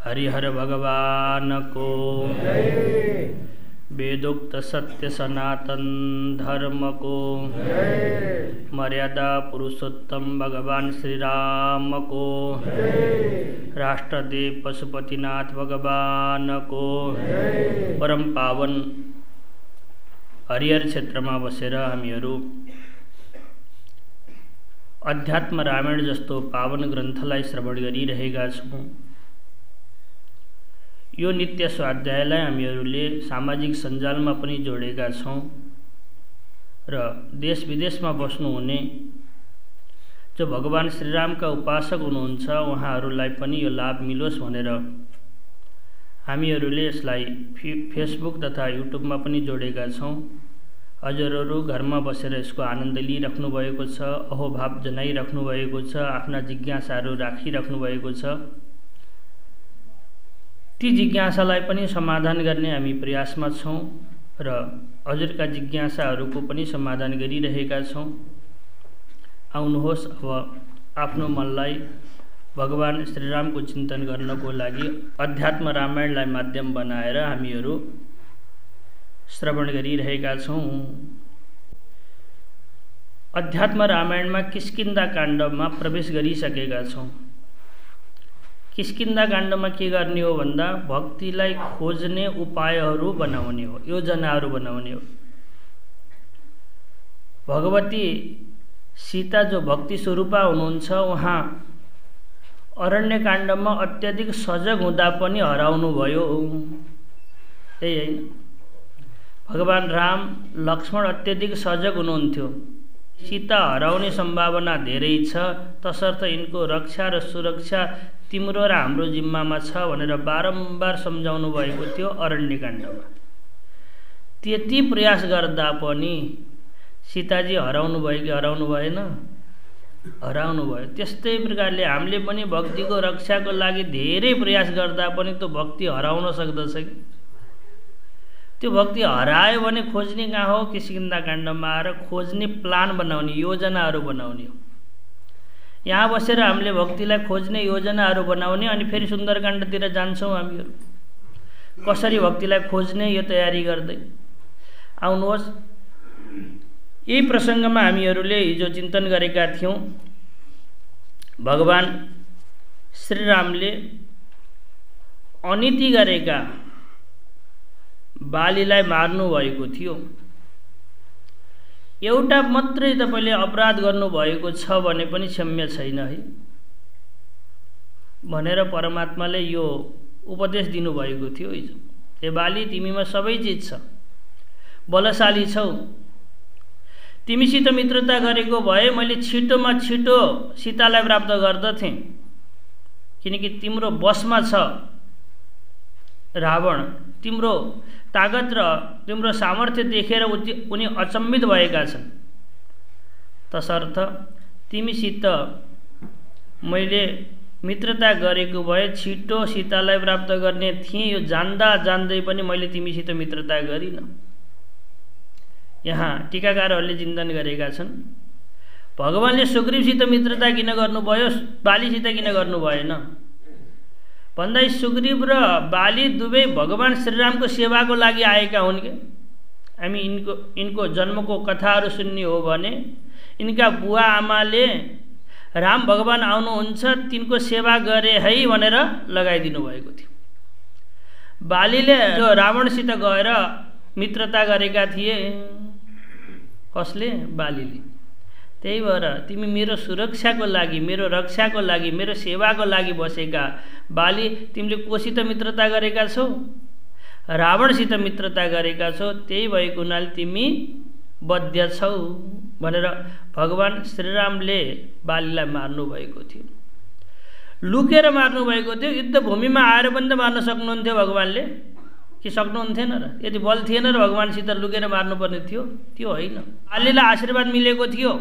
हरिहर भगवान को वेदोक्त सत्य सनातन धर्म को मर्यादा पुरुषोत्तम भगवान श्री राम को राष्ट्रदेव पशुपतिनाथ भगवान को परम पावन हरिहर क्षेत्र में बसेर हामीहरू अध्यात्म रामायण जस्तो पावन ग्रन्थलाई श्रवण गरिरहेका छौं। यो नित्य स्वाध्यायलाई हामीहरूले सामाजिक सञ्जालमा पनि जोडेका छौं र देश विदेशमा बस्नुहुने जो भगवान श्रीरामका उपासक हुनुहुन्छ उहाँहरूलाई पनि यो लाभ मिलोस् भनेर हामीहरूले यसलाई फेसबुक तथा युट्युबमा पनि जोडेका छौं। हजुरहरू घरमा बसेर यसको आनन्द लिइराख्नु भएको छ, अहोभाव जनाइराख्नु भएको छ, आफ्ना जिज्ञासाहरू राखिराख्नु भएको छ। ती जिज्ञासालाई पनि समाधान गर्ने हामी प्रयासमा छौं र हजुरका जिज्ञासाहरूको पनि समाधान गरिरहेका छौं। आउनुहोस् अब आफ्नो मनलाई भगवान श्रीरामको चिन्तन गर्नको लागि अध्यात्म रामायणलाई माध्यम बनाएर हामीहरू श्रवण गरिरहेका छौं। अध्यात्म रामायणमा किष्किन्धा काण्डमा प्रवेश गरिसकेका छौं। किष्किन्धा काण्डमा के गर्ने हो भन्दा भक्तिलाई खोज्ने उपायहरू बनाउने हो, योजनाहरू बनाउने हो। भगवती सीता जो भक्ति स्वरूपा हुनुहुन्छ उहाँ अरण्य काण्डमा अत्यधिक सजग हुँदा पनि हराउनु भयो। त्यही हैन, भगवान राम लक्ष्मण अत्यधिक सजग हुनुहुन्थ्यो। सीता हराउने सम्भावना धेरै छ, तसर्थ यिनको रक्षा र सुरक्षा तिम्रो र हाम्रो जिम्मामा छ भनेर बारम्बार सम्झाउनु भएको थियो अरण्यकाण्डमा। त्यति प्रयास गर्दा पनि सीताजी हराउनु भयो कि हराउनु भएन? हराउनु भयो। त्यस्तै प्रकारले हामीले पनि भक्तिको रक्षाको लागि धेरै प्रयास गर्दा पनि त्यो भक्ति हराउन सक्दछ कि? त्यो भक्ति हरायो भने खोज्ने कहाँ हो? किष्किन्धा काण्डमा आएर खोज्ने प्लान बनाउने, योजनाहरू बनाउने हो। यहाँ बसेर हामीले भक्तिलाई खोज्ने योजनाहरू बनाउने अनि फेरि सुन्दरकाण्डतिर जान्छौँ हामीहरू कसरी भक्तिलाई खोज्ने यो तयारी गर्दै। आउनुहोस्, यही प्रसङ्गमा हामीहरूले हिजो चिन्तन गरेका थियौँ। भगवान श्रीरामले अनीति गरेका बालीलाई मार्नु भएको थियो। एउटा मात्रै तपाईले अपराध गर्नुभएको छ भने पनि क्षम्य छैन है भनेर परमात्माले यो उपदेश दिनुभएको थियो हिजो। हे बाली, तिमीमा सबै चिज छ, बलशाली छौ, तिमीसित मित्रता गरेको भए मैले छिटोमा छिटो सीतालाई प्राप्त गर्दथे, किनकि तिम्रो बसमा छ रावण। तिम्रो ताकत र तिम्रो सामर्थ्य देखेर उनी अचम्मित भएका छन्। तसर्थ तिमीसित मैले मित्रता गरेको भए छिटो सीतालाई प्राप्त गर्ने थिएँ। यो जान्दा जान्दै पनि मैले तिमीसित मित्रता गरिन। यहाँ टीकाकारहरूले चिन्तन गरेका छन्, भगवानले सुग्रीवसित मित्रता किन गर्नुभयो, बालीसित किन गर्नु भएन भन्दा सुग्रीव र बाली दुवै भगवान श्रीरामको सेवाको लागि आएका हुन् के। हामी इनको जन्मको कथाहरू सुन्ने हो भने इनका बुवा आमाले राम भगवान आउनुहुन्छ तिनको सेवा गरे है भनेर लगाइदिनु भएको थियो। बालीले जो रावणसित गएर मित्रता गरेका थिए, कसले? बालीले। त्यही भएर तिमी मेरो सुरक्षाको लागि, मेरो रक्षाको लागि, मेरो सेवाको लागि बसेका बाली, तिमीले कोसित मित्रता गरेका छौ? रावणसित मित्रता गरेका छौ। त्यही भएको हुनाले तिमी बद्ध छौ भनेर भगवान श्रीरामले बालीलाई मार्नु भएको थियो। लुकेर मार्नु भएको थियो। युद्धभूमिमा आएर पनि त मार्न सक्नुहुन्थ्यो भगवानले, कि सक्नुहुन्थेन र? यदि बल थिएन र भगवानसित लुकेर मार्नुपर्ने थियो? त्यो होइन। बालीलाई आशीर्वाद मिलेको थियो,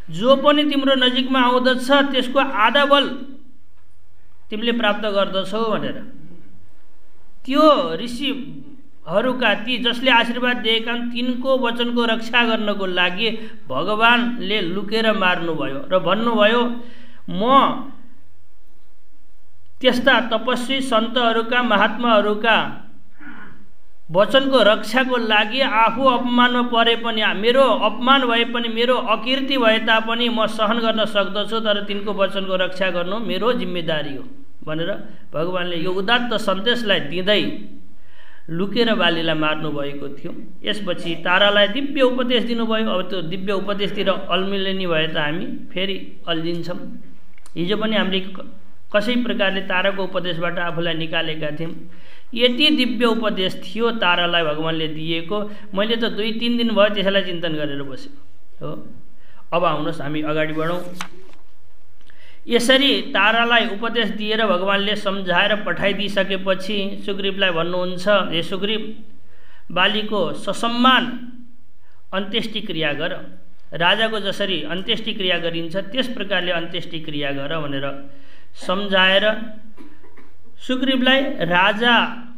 जो पनि तिम्रो नजिकमा आउँदछ त्यसको आधा बल तिमीले प्राप्त गर्दछौ भनेर। त्यो ऋषिहरूका ती जसले आशीर्वाद दिएका तिनको वचनको रक्षा गर्नको लागि भगवानले लुकेर मार्नुभयो र भन्नुभयो, म त्यस्ता तपस्वी सन्तहरूका महात्माहरूका वचनको रक्षाको लागि आफू अपमानमा परे पनि, मेरो अपमान भए पनि, मेरो अकीर्ति भए तापनि म सहन गर्न सक्दछु, तर तिनको वचनको रक्षा गर्नु मेरो जिम्मेदारी हो भनेर भगवानले यो उदात्त सन्देशलाई दिँदै लुकेर बालीलाई मार्नु भएको थियो। यसपछि तारालाई दिव्य उपदेश दिनुभयो। अब त्यो दिव्य उपदेशतिर अल्मिलिने भए त हामी फेरि अल्झिन्छौँ। हिजो पनि हामीले कसै प्रकारले ताराको उपदेशबाट आफूलाई निकालेका थियौँ। यति दिव्य उपदेश थियो तारालाई भगवानले दिएको। मैले त 2-3 दिन भयो त्यसैलाई चिन्तन गरेर बसेँ हो। अब आउनुहोस् हामी अगाडि बढौँ। यसरी तारालाई उपदेश दिएर भगवानले सम्झाएर पठाइदिइसकेपछि सुग्रीवलाई भन्नुहुन्छ, हे सुग्रीव, बालीको ससम्मान अन्त्येष्टि क्रिया गर। राजाको जसरी अन्त्येष्टि क्रिया गरिन्छ त्यस प्रकारले अन्त्येष्टि क्रिया गर भनेर सम्झाएर सुग्रीवलाई राजा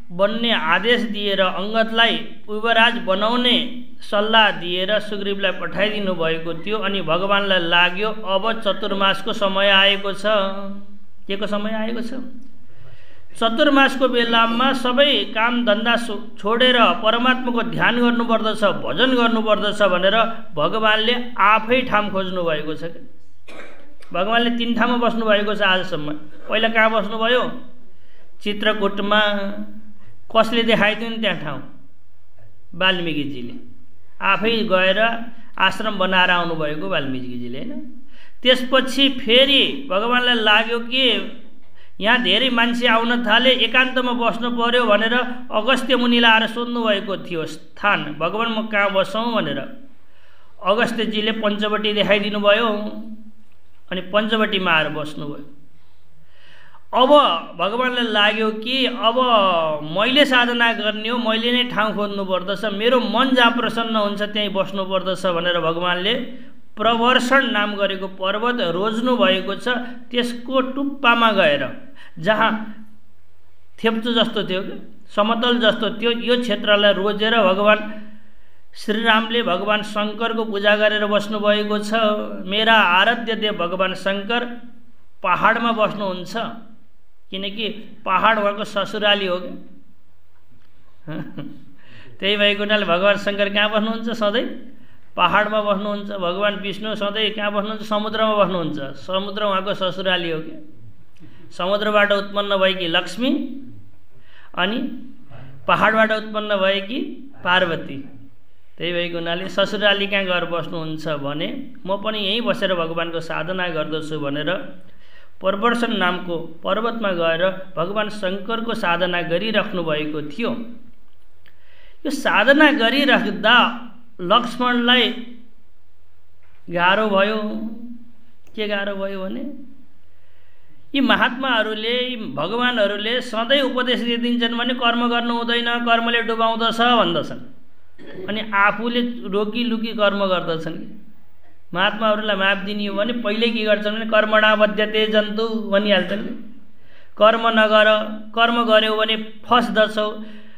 बन्ने आदेश दिएर अङ्गदलाई युवराज बनाउने सल्लाह दिएर सुग्रीवलाई पठाइदिनु भएको थियो। अनि भगवानलाई लाग्यो अब चतुर्मासको समय आएको छ। के को समय आएको छ? चतुर्मासको बेलामा सबै काम धन्दा छोडेर परमात्माको ध्यान गर्नुपर्दछ, भजन गर्नुपर्दछ भनेर भगवानले आफै ठाम खोज्नु भएको छ। भगवानले 3 ठाउँमा बस्नु भएको छ आजसम्म। पहिला कहाँ बस्नुभयो? चित्रकूटमा। कसले देखाइदियो नि त्यहाँ ठाउँ? वाल्मीकिजीले आफै गएर आश्रम बनाएर आउनुभएको वाल्मीकिजीले होइन। त्यसपछि फेरि भगवानलाई लाग्यो कि यहाँ धेरै मान्छे आउन थाले, एकान्तमा बस्नु पर्यो भनेर अगस्त्य मुनिलाई आएर सोध्नु भएको थियो स्थान, भगवान म कहाँ बसौँ भनेर। अगस्त्यजीले पञ्चवटी देखाइदिनु भयो अनि पञ्चवटीमा आएर बस्नुभयो। अब भगवानलाई लाग्यो कि अब मैले साधना गर्ने हो, मैले नै ठाउँ खोज्नु पर्दछ, मेरो मन जहाँ प्रसन्न हुन्छ त्यहीँ बस्नु पर्दछ भनेर भगवानले प्रवर्षण नाम गरेको पर्वत रोज्नु भएको छ। त्यसको टुप्पामा गएर जहाँ थेप्चो जस्तो थियो, समतल जस्तो थियो, यो क्षेत्रलाई रोजेर भगवान श्रीरामले भगवान शङ्करको पूजा गरेर बस्नुभएको छ। मेरा आराध्य देव भगवान शङ्कर पहाडमा बस्नुहुन्छ, किनकि पहाड उहाँको ससुराली हो क्या। त्यही भएको हुनाले भगवान शङ्कर कहाँ बस्नुहुन्छ? सधैँ पहाडमा बस्नुहुन्छ। भगवान विष्णु सधैँ कहाँ बस्नुहुन्छ? समुद्रमा बस्नुहुन्छ। समुद्र उहाँको ससुराली हो क्या। समुद्रबाट उत्पन्न भएकी लक्ष्मी अनि पहाडबाट उत्पन्न भएकी पार्वती। त्यही भएको हुनाले ससुराली कहाँ गएर बस्नुहुन्छ भने म पनि यहीँ बसेर भगवानको साधना गर्दछु भनेर प्रवर्षण नामको पर्वतमा गएर भगवान शङ्करको साधना गरिराख्नु भएको थियो। यो साधना गरिराख्दा लक्ष्मणलाई गाह्रो भयो। के गाह्रो भयो भने यी महात्माहरूले, यी भगवानहरूले सधैँ उपदेश दिइदिन्छन् भने कर्म गर्नु हुँदैन, कर्मले डुबाउँदछ भन्दछन्, अनि आफूले रोकी लुकी कर्म गर्दछन्। महात्माहरूलाई माफ दिने हो भने पहिले के गर्छन् भने कर्मणा बध्यते जन्तु भनिहाल्छन्। कर्म नगर, कर्म गर्यौ भने फस्दछौ,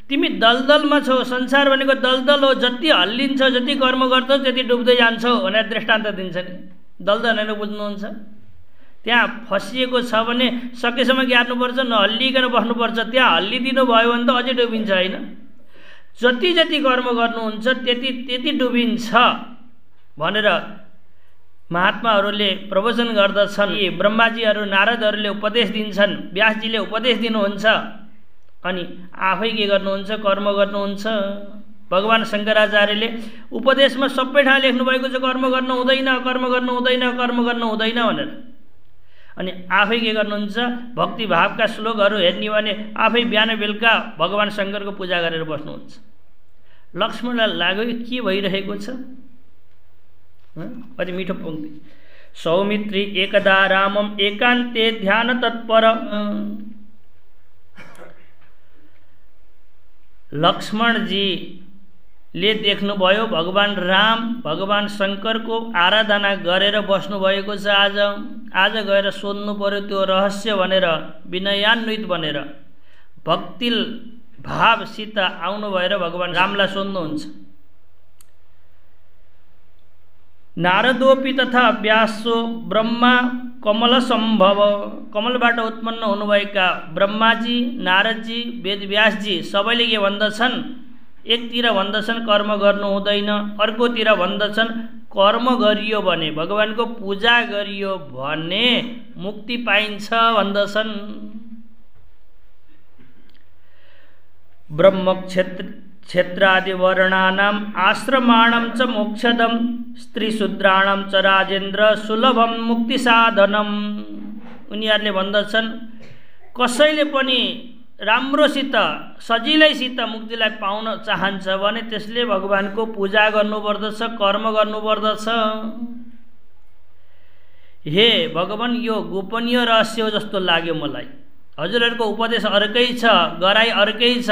तिमी दलदलमा छौ। संसार भनेको दलदल हो, जति हल्लिन्छ, जति कर्म गर्छौ त्यति डुब्दै जान्छौ भनेर दृष्टान्त दिन्छन्। दलदल होइन, बुझ्नुहुन्छ? त्यहाँ फसिएको छ भने सकेसम्म ग्यार्नुपर्छ, नहल्लिकन बस्नुपर्छ। त्यहाँ हल्लिदिनु भयो भने त अझै डुबिन्छ होइन। जति जति कर्म गर्नुहुन्छ त्यति त्यति डुबिन्छ भनेर महात्माहरूले प्रवचन गर्दछन्। यी ब्रह्माजीहरू, नारदहरूले उपदेश दिन्छन्, व्यासजीले उपदेश दिनुहुन्छ, अनि आफै के गर्नुहुन्छ? कर्म गर्नुहुन्छ। भगवान शङ्कराचार्यले उपदेशमा सबै ठाउँ लेख्नुभएको छ कर्म गर्नु हुँदैन, कर्म गर्नु हुँदैन, कर्म गर्नु हुँदैन भनेर। अनि आफै के गर्नुहुन्छ? भक्तिभावका श्लोकहरू हेर्ने भने आफै बिहान बेलुका भगवान शङ्करको पूजा गरेर बस्नुहुन्छ। लक्ष्मणलाई लाग्यो के भइरहेको छ? कति मिठो पंक्ति। सौमित्री एकदा रामम एकान्ते ध्यान तत्पर। लक्ष्मणजीले देख्नुभयो भगवान राम, भगवान शङ्करको आराधना गरेर बस्नुभएको छ। आज गएर सोध्नु पर्यो त्यो रहस्य भनेर विनयान्वित बनेर भक्ति भावसित आउनु भएर भगवान रामलाई सोध्नुहुन्छ। नारदोपि तथा व्यासो ब्रह्मा कमल सम्भव, कमलबाट उत्पन्न हुनुभएका ब्रह्माजी, नारदजी, वेदव्यासजी सबैले के भन्दछन्? एकतिर भन्दछन् कर्म गर्नु हुँदैन, अर्कोतिर भन्दछन् कर्म गरियो भने, भगवानको पूजा गरियो भने मुक्ति पाइन्छ भन्दछन्। ब्रह्म क्षेत्रादि वर्णानां आश्रमाणां च मोक्षदं स्त्रीशूद्राणां च राजेन्द्र सुलभम मुक्ति साधनम। उनीहरूले भन्दछन् कसैले पनि राम्रोसित सजिलैसित मुक्तिलाई पाउन चाहन्छ भने त्यसले भगवानको पूजा गर्नुपर्दछ, कर्म गर्नुपर्दछ। हे भगवान, यो गोपनीय रहस्य हो जस्तो लाग्यो मलाई। हजुरहरूको उपदेश अर्कै छ, गराइ अर्कै छ,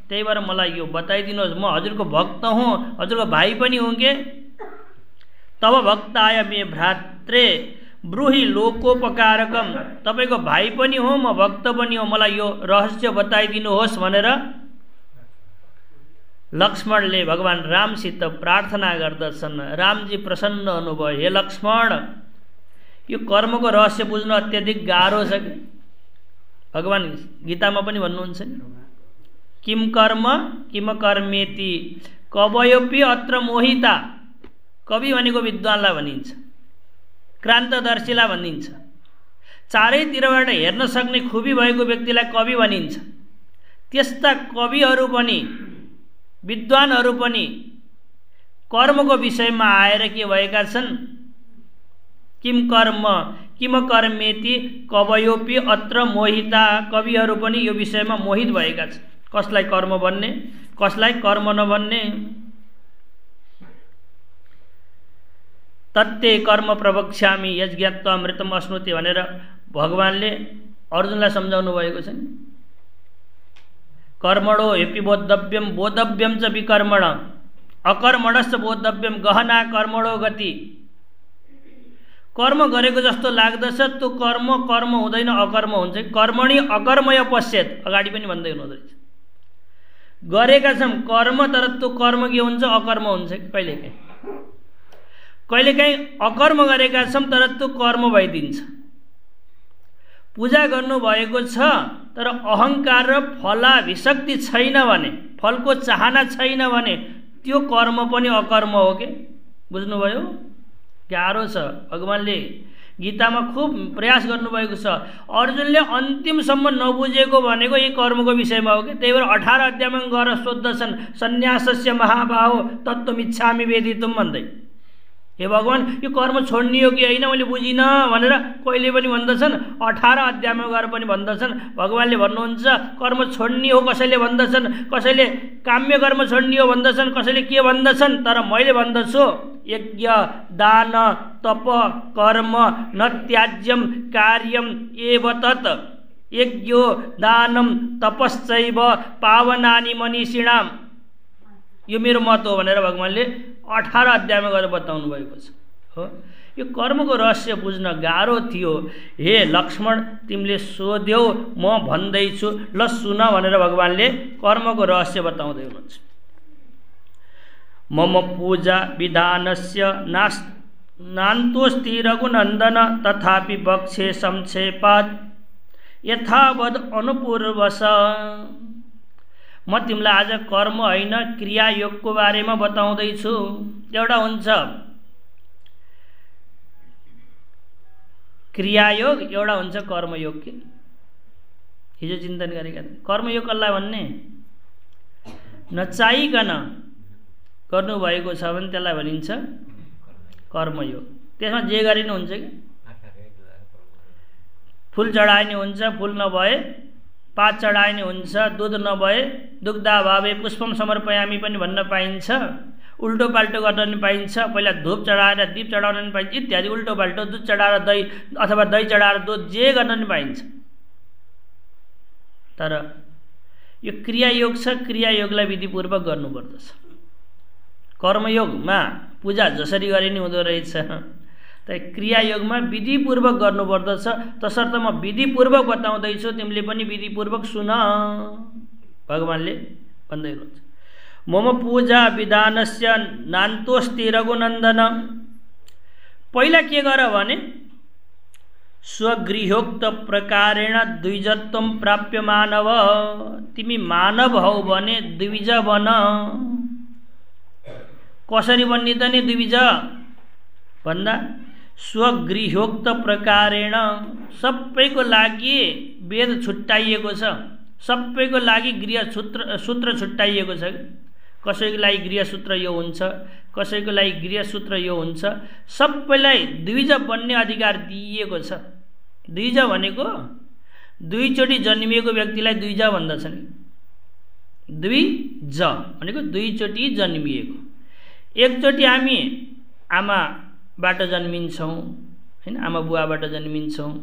त्यही भएर मलाई यो बताइदिनुहोस्। म हजुरको भक्त हुँ, हजुरको भाइ पनि हुँ के। तब भक्ताय मे भ्रात्रे ब्रूहि लोकोपकारकम, तपाईको भाइ पनि हो, म भक्त पनि हो, मलाई यो रहस्य बताइदिनुहोस् भनेर लक्ष्मणले भगवान रामसित प्रार्थना गर्दछन्। रामजी प्रसन्न हुनुभयो। हे लक्ष्मण, यो कर्मको रहस्य बुझ्न अत्यधिक गाह्रो छ कि। भगवान गीतामा पनि भन्नुहुन्छ नि, किम कर्म किम कर्मेति कवयोपि अत्र मोहिता। कवि भनेको विद्वानलाई भनिन्छ, क्रान्तदर्शीलाई भनिन्छ, चारैतिरबाट हेर्न सक्ने खुबी भएको व्यक्तिलाई कवि भनिन्छ। त्यस्ता कविहरू पनि, विद्वानहरू पनि कर्मको विषयमा आएर के भएका छन्? किम कर्म किम कर्मेति कवयोपि अत्र मोहिता। कविहरू पनि यो विषयमा मोहित भएका छन्। कसलाई कर्म भन्ने, कसलाई कर्म नभन्ने। तत्ते कर्म प्रवक्ष्यामि यज्ञात्वा अमृतम अश्नुते भनेर भगवानले अर्जुनलाई सम्झाउनु भएको छ नि। कर्मणो ह्यपि बोद्धव्यम बोद्धव्यम च विकर्मण अकर्मणश्च बोद्धव्यम गहना कर्मणो गति। कर्म गरेको जस्तो लाग्दछ त्यो कर्म कर्म हुँदैन, अकर्म हुन्छ। कर्मणि अकर्मय पश्येत, अगाडि पनि भन्दै हुनुहुँदो रहेछ। गरेका छौँ कर्म, तर त्यो कर्म के हुन्छ? अकर्म हुन्छ। कहिलेकाहीँ अकर्म गरेका छौँ तर त्यो कर्म भइदिन्छ। पूजा गर्नुभएको छ तर अहङ्कार र फलाभिशक्ति छैन भने, फलको चाहना छैन भने त्यो कर्म पनि अकर्म हो के। बुझ्नुभयो? गाह्रो छ। भगवानले गीतामा खूब प्रयास गर्नुभएको छ। अर्जुनले अन्तिमसम्म नबुझेको भनेको यही कर्मको विषयमा हो कि। त्यही भएर 18 अध्यायमा गएर सोद्धछन्, सन्न्यासस्य महाबाहो तत्त्वमिच्छामि वेदितुम भन्दै। हे भगवान, यो कर्म छोड्ने हो कि होइन मैले बुझिनँ भनेर कहिले पनि भन्दछन्। 18 अध्यायमा गएर पनि भन्दछन्। भगवानले भन्नुहुन्छ कर्म छोड्ने हो कसैले भन्दछन्, कसैले काम्य कर्म छोड्ने हो भन्दछन्, कसैले के भन्दछन्। तर मैले भन्दछु यज्ञ दान तप कर्म न त्याज्यम कार्यम एव तत्। यज्ञो दानम तपश्चैव पावनानि मनीषिणाम। यो मेरो मत हो भनेर भगवानले 18 अध्यायमा गएर बताउनु भएको छ। हो, यो कर्मको रहस्य बुझ्न गाह्रो थियो। हे लक्ष्मण, तिमीले सोध्यौ, म भन्दैछु, ल सुन भनेर भगवानले कर्मको रहस्य बताउँदै हुनुहुन्छ। मम पूजा विधानस्य नान्तोस्ति रघुनन्दन तथापि बक्षे संक्षेपात् यथावद् अनुपूर्वश। म तिमीलाई आज कर्म होइन क्रियायोगको बारेमा बताउँदैछु। एउटा हुन्छ क्रियायोग, एउटा हुन्छ कर्मयोग। के हिजो चिन्तन गरेका थिए। कर्मयोग कसलाई भन्ने? नचाहिकन गर्नुभएको छ भने त्यसलाई भनिन्छ कर्मयोग। त्यसमा जे गरे नि हुन्छ कि। फुल चढाए नि हुन्छ, फुल नभए पात चढाए नि हुन्छ, दुध नभए दुग्धाभावे पुष्पम समर्पयामी पनि भन्न पाइन्छ। उल्टो पाल्टो गर्न नि पाइन्छ। पहिला धूप चढाएर दीप चढाउन नि पाइन्छ इत्यादि। उल्टो पाल्टो दुध चढाएर दही अथवा दही चढाएर दुध, जे गर्न नि पाइन्छ। तर यो क्रियायोग छ, क्रियायोगलाई विधिपूर्वक गर्नुपर्दछ। कर्मयोगमा पूजा जसरी गरे नि हुँदो रहेछ, तर क्रियायोगमा विधिपूर्वक गर्नुपर्दछ। तसर्थ म विधिपूर्वक बताउँदैछु, तिमीले पनि विधिपूर्वक सुन भगवानले भन्दै हुनुहुन्छ। मम पूजा विधानस्य नान्तोस्ति रघुनन्दन। पहिला के गर भने स्वगृहोक्त प्रकारेण द्विजत्वं प्राप्य मानव, तिमी मानव हौ भने द्विज बन। कसरी बन्ने त नि द्विज भन्दा स्वगृहोक्त प्रकारेण, सबैको लागि वेद छुट्टाइएको छ, सबैको लागि गृह सूत्र छुट्टाइएको छ। कसैको लागि गृहसूत्र यो हुन्छ, कसैको लागि गृहसूत्र यो हुन्छ, सबैलाई द्विज बन्ने अधिकार दिइएको छ। द्विज भनेको दुईचोटि जन्मिएको व्यक्तिलाई द्विज भन्दछन्। द्विज भनेको दुईचोटि जन्मिएको। एकचोटि हामी आमाबाट जन्मिन्छौँ हैन, आमा बुवाबाट जन्मिन्छौँ।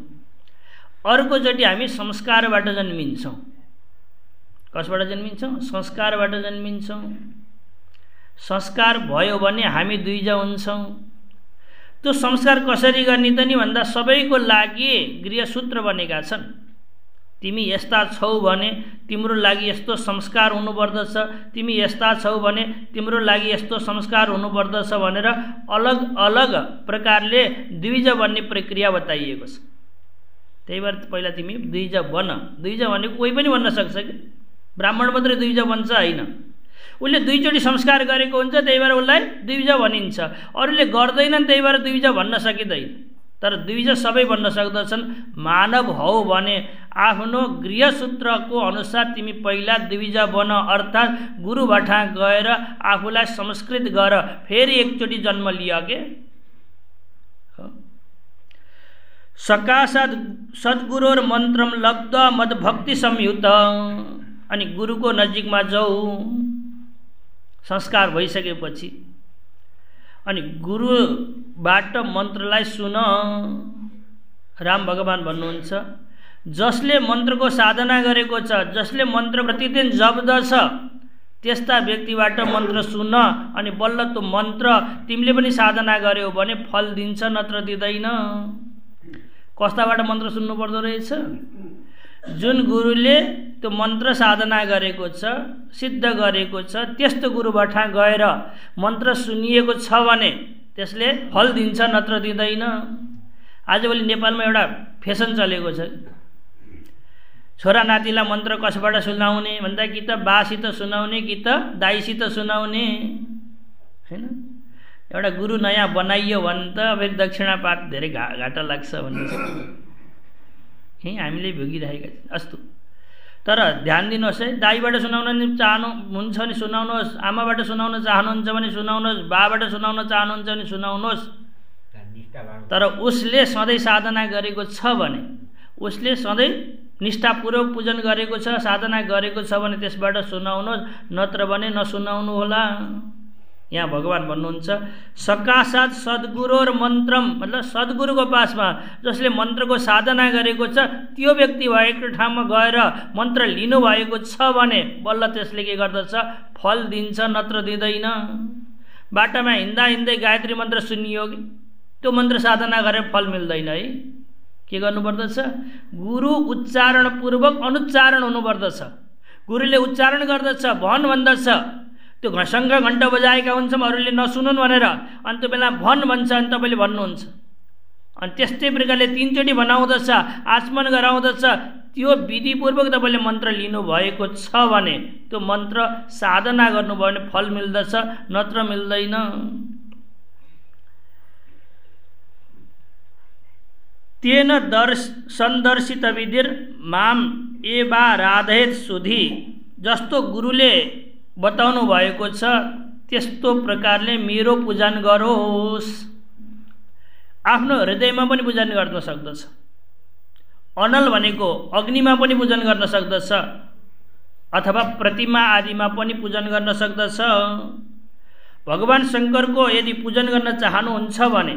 अर्कोचोटि हामी संस्कारबाट जन्मिन्छौँ। कसबाट जन्मिन्छौँ? संस्कारबाट जन्मिन्छौँ। संस्कार भयो भने हामी द्विज हुन्छौँ। त्यो संस्कार कसरी गर्ने त नि भन्दा सबैको लागि गृहसूत्र बनेका छन्। तिमी यस्ता छौ भने तिम्रो लागि यस्तो संस्कार हुनुपर्दछ, तिमी यस्ता छौ भने तिम्रो लागि यस्तो संस्कार हुनुपर्दछ भनेर अलग अलग प्रकारले द्विज बन्ने प्रक्रिया बताइएको छ। त्यही भएर पहिला तिमी द्विज बन। द्विज भनेको कोही पनि भन्न सक्छ कि ब्राह्मण मात्रै द्विज बन्छ होइन। उसले दुईचोटि संस्कार गरेको हुन्छ, त्यही भएर उसलाई द्विज भनिन्छ। अरूले गर्दैनन्, त्यही भएर द्विज भन्न सकिँदैन। तर द्विज सबै भन्न सक्दछन्। मानव हौ भने आफ्नो गृहसूत्रको अनुसार तिमी पहिला द्विज बन, अर्थात् गुरुभठा गएर आफूलाई संस्कृत गर, फेरि एकचोटि जन्म लिय के। सकाशात् सद्गुरोर मन्त्रम लब्ध मद्भक्ति संयुक्त, अनि गुरुको नजिकमा जाऊ। संस्कार भइसकेपछि अनि गुरुबाट मन्त्रलाई सुन। राम भगवान भन्नुहुन्छ, जसले मन्त्रको साधना गरेको छ, जसले मन्त्र प्रतिदिन जप्दछ, त्यस्ता व्यक्तिबाट मन्त्र सुन। अनि बल्ल त्यो मन्त्र तिमीले पनि साधना गर्यौ भने फल दिन्छ, नत्र दिँदैन। कस्ताबाट मन्त्र सुन्नु पर्दो रहेछ? जुन गुरुले त्यो मन्त्र साधना गरेको छ, सिद्ध गरेको छ, त्यस्तो गुरुबाट गएर मन्त्र सुनिएको छ भने त्यसले फल दिन्छ, नत्र दिँदैन। आजभोलि नेपालमा एउटा फेसन चलेको छ, छोरा नातिलाई मन्त्र कसबाट सुनाउने भन्दा कि त बासित सुनाउने कि त दाइसित सुनाउने हैन। एउटा गुरु नयाँ बनाइयो भने त फेरि दक्षिणा पाठ धेरै घाटा लाग्छ भन्ने यही हामीले भोगिरहेका छौँ। अस्तु, तर ध्यान दिनुहोस् है, दाइबाट सुनाउन चाहनुहुन्छ भने सुनाउनुहोस्, आमाबाट सुनाउन चाहनुहुन्छ भने सुनाउनुहोस्, बाबाट सुनाउन चाहनुहुन्छ भने सुनाउनुहोस्। तर उसले सधैँ साधना गरेको छ भने, उसले सधैँ निष्ठापूर्वक पूजन गरेको छ, साधना गरेको छ भने त्यसबाट सुनाउनुहोस्, नत्र भने नसुनाउनु होला। यहाँ भगवान भन्नुहुन्छ, सकाशात् सद्गुरोर मन्त्रम, मतलब सद्गुरुको पासमा जसले मन्त्रको साधना गरेको छ, त्यो व्यक्ति भएको ठाउँमा गएर मन्त्र लिनुभएको छ भने बल्ल त्यसले के गर्दछ? फल दिन्छ, नत्र दिँदैन। बाटामा हिँड्दा हिँड्दै गायत्री मन्त्र सुनियो, त्यो मन्त्र साधना गरेर फल मिल्दैन है। के गर्नुपर्दछ? गुरु उच्चारणपूर्वक अनुच्चारण हुनुपर्दछ। गुरुले उच्चारण गर्दछ, भन भन्दछ, त्यो शङ्ख घण्ट बजाएका हुन्छौँ अरूले नसुनुन् भनेर, अनि त्यो बेला भन भन्छ, अनि तपाईँले भन्नुहुन्छ। अनि त्यस्तै प्रकारले तीनचोटि भनाउँदछ, आचमन गराउँदछ, त्यो विधिपूर्वक तपाईँले मन्त्र लिनुभएको छ भने त्यो मन्त्र साधना गर्नुभयो भने फल मिल्दछ, नत्र मिल्दैन। तेन सन्दर्शित विधिर माम एवा राधेत सुधी, जस्तो गुरुले बताउनु भएको छ त्यस्तो प्रकारले मेरो पूजन गरोस्। आफ्नो हृदयमा पनि पूजन गर्न सक्दछ, अनल भनेको अग्निमा पनि पूजन गर्न सक्दछ, अथवा प्रतिमा आदिमा पनि पूजन गर्न सक्दछ। भगवान शङ्करको यदि पूजन गर्न चाहनुहुन्छ भने,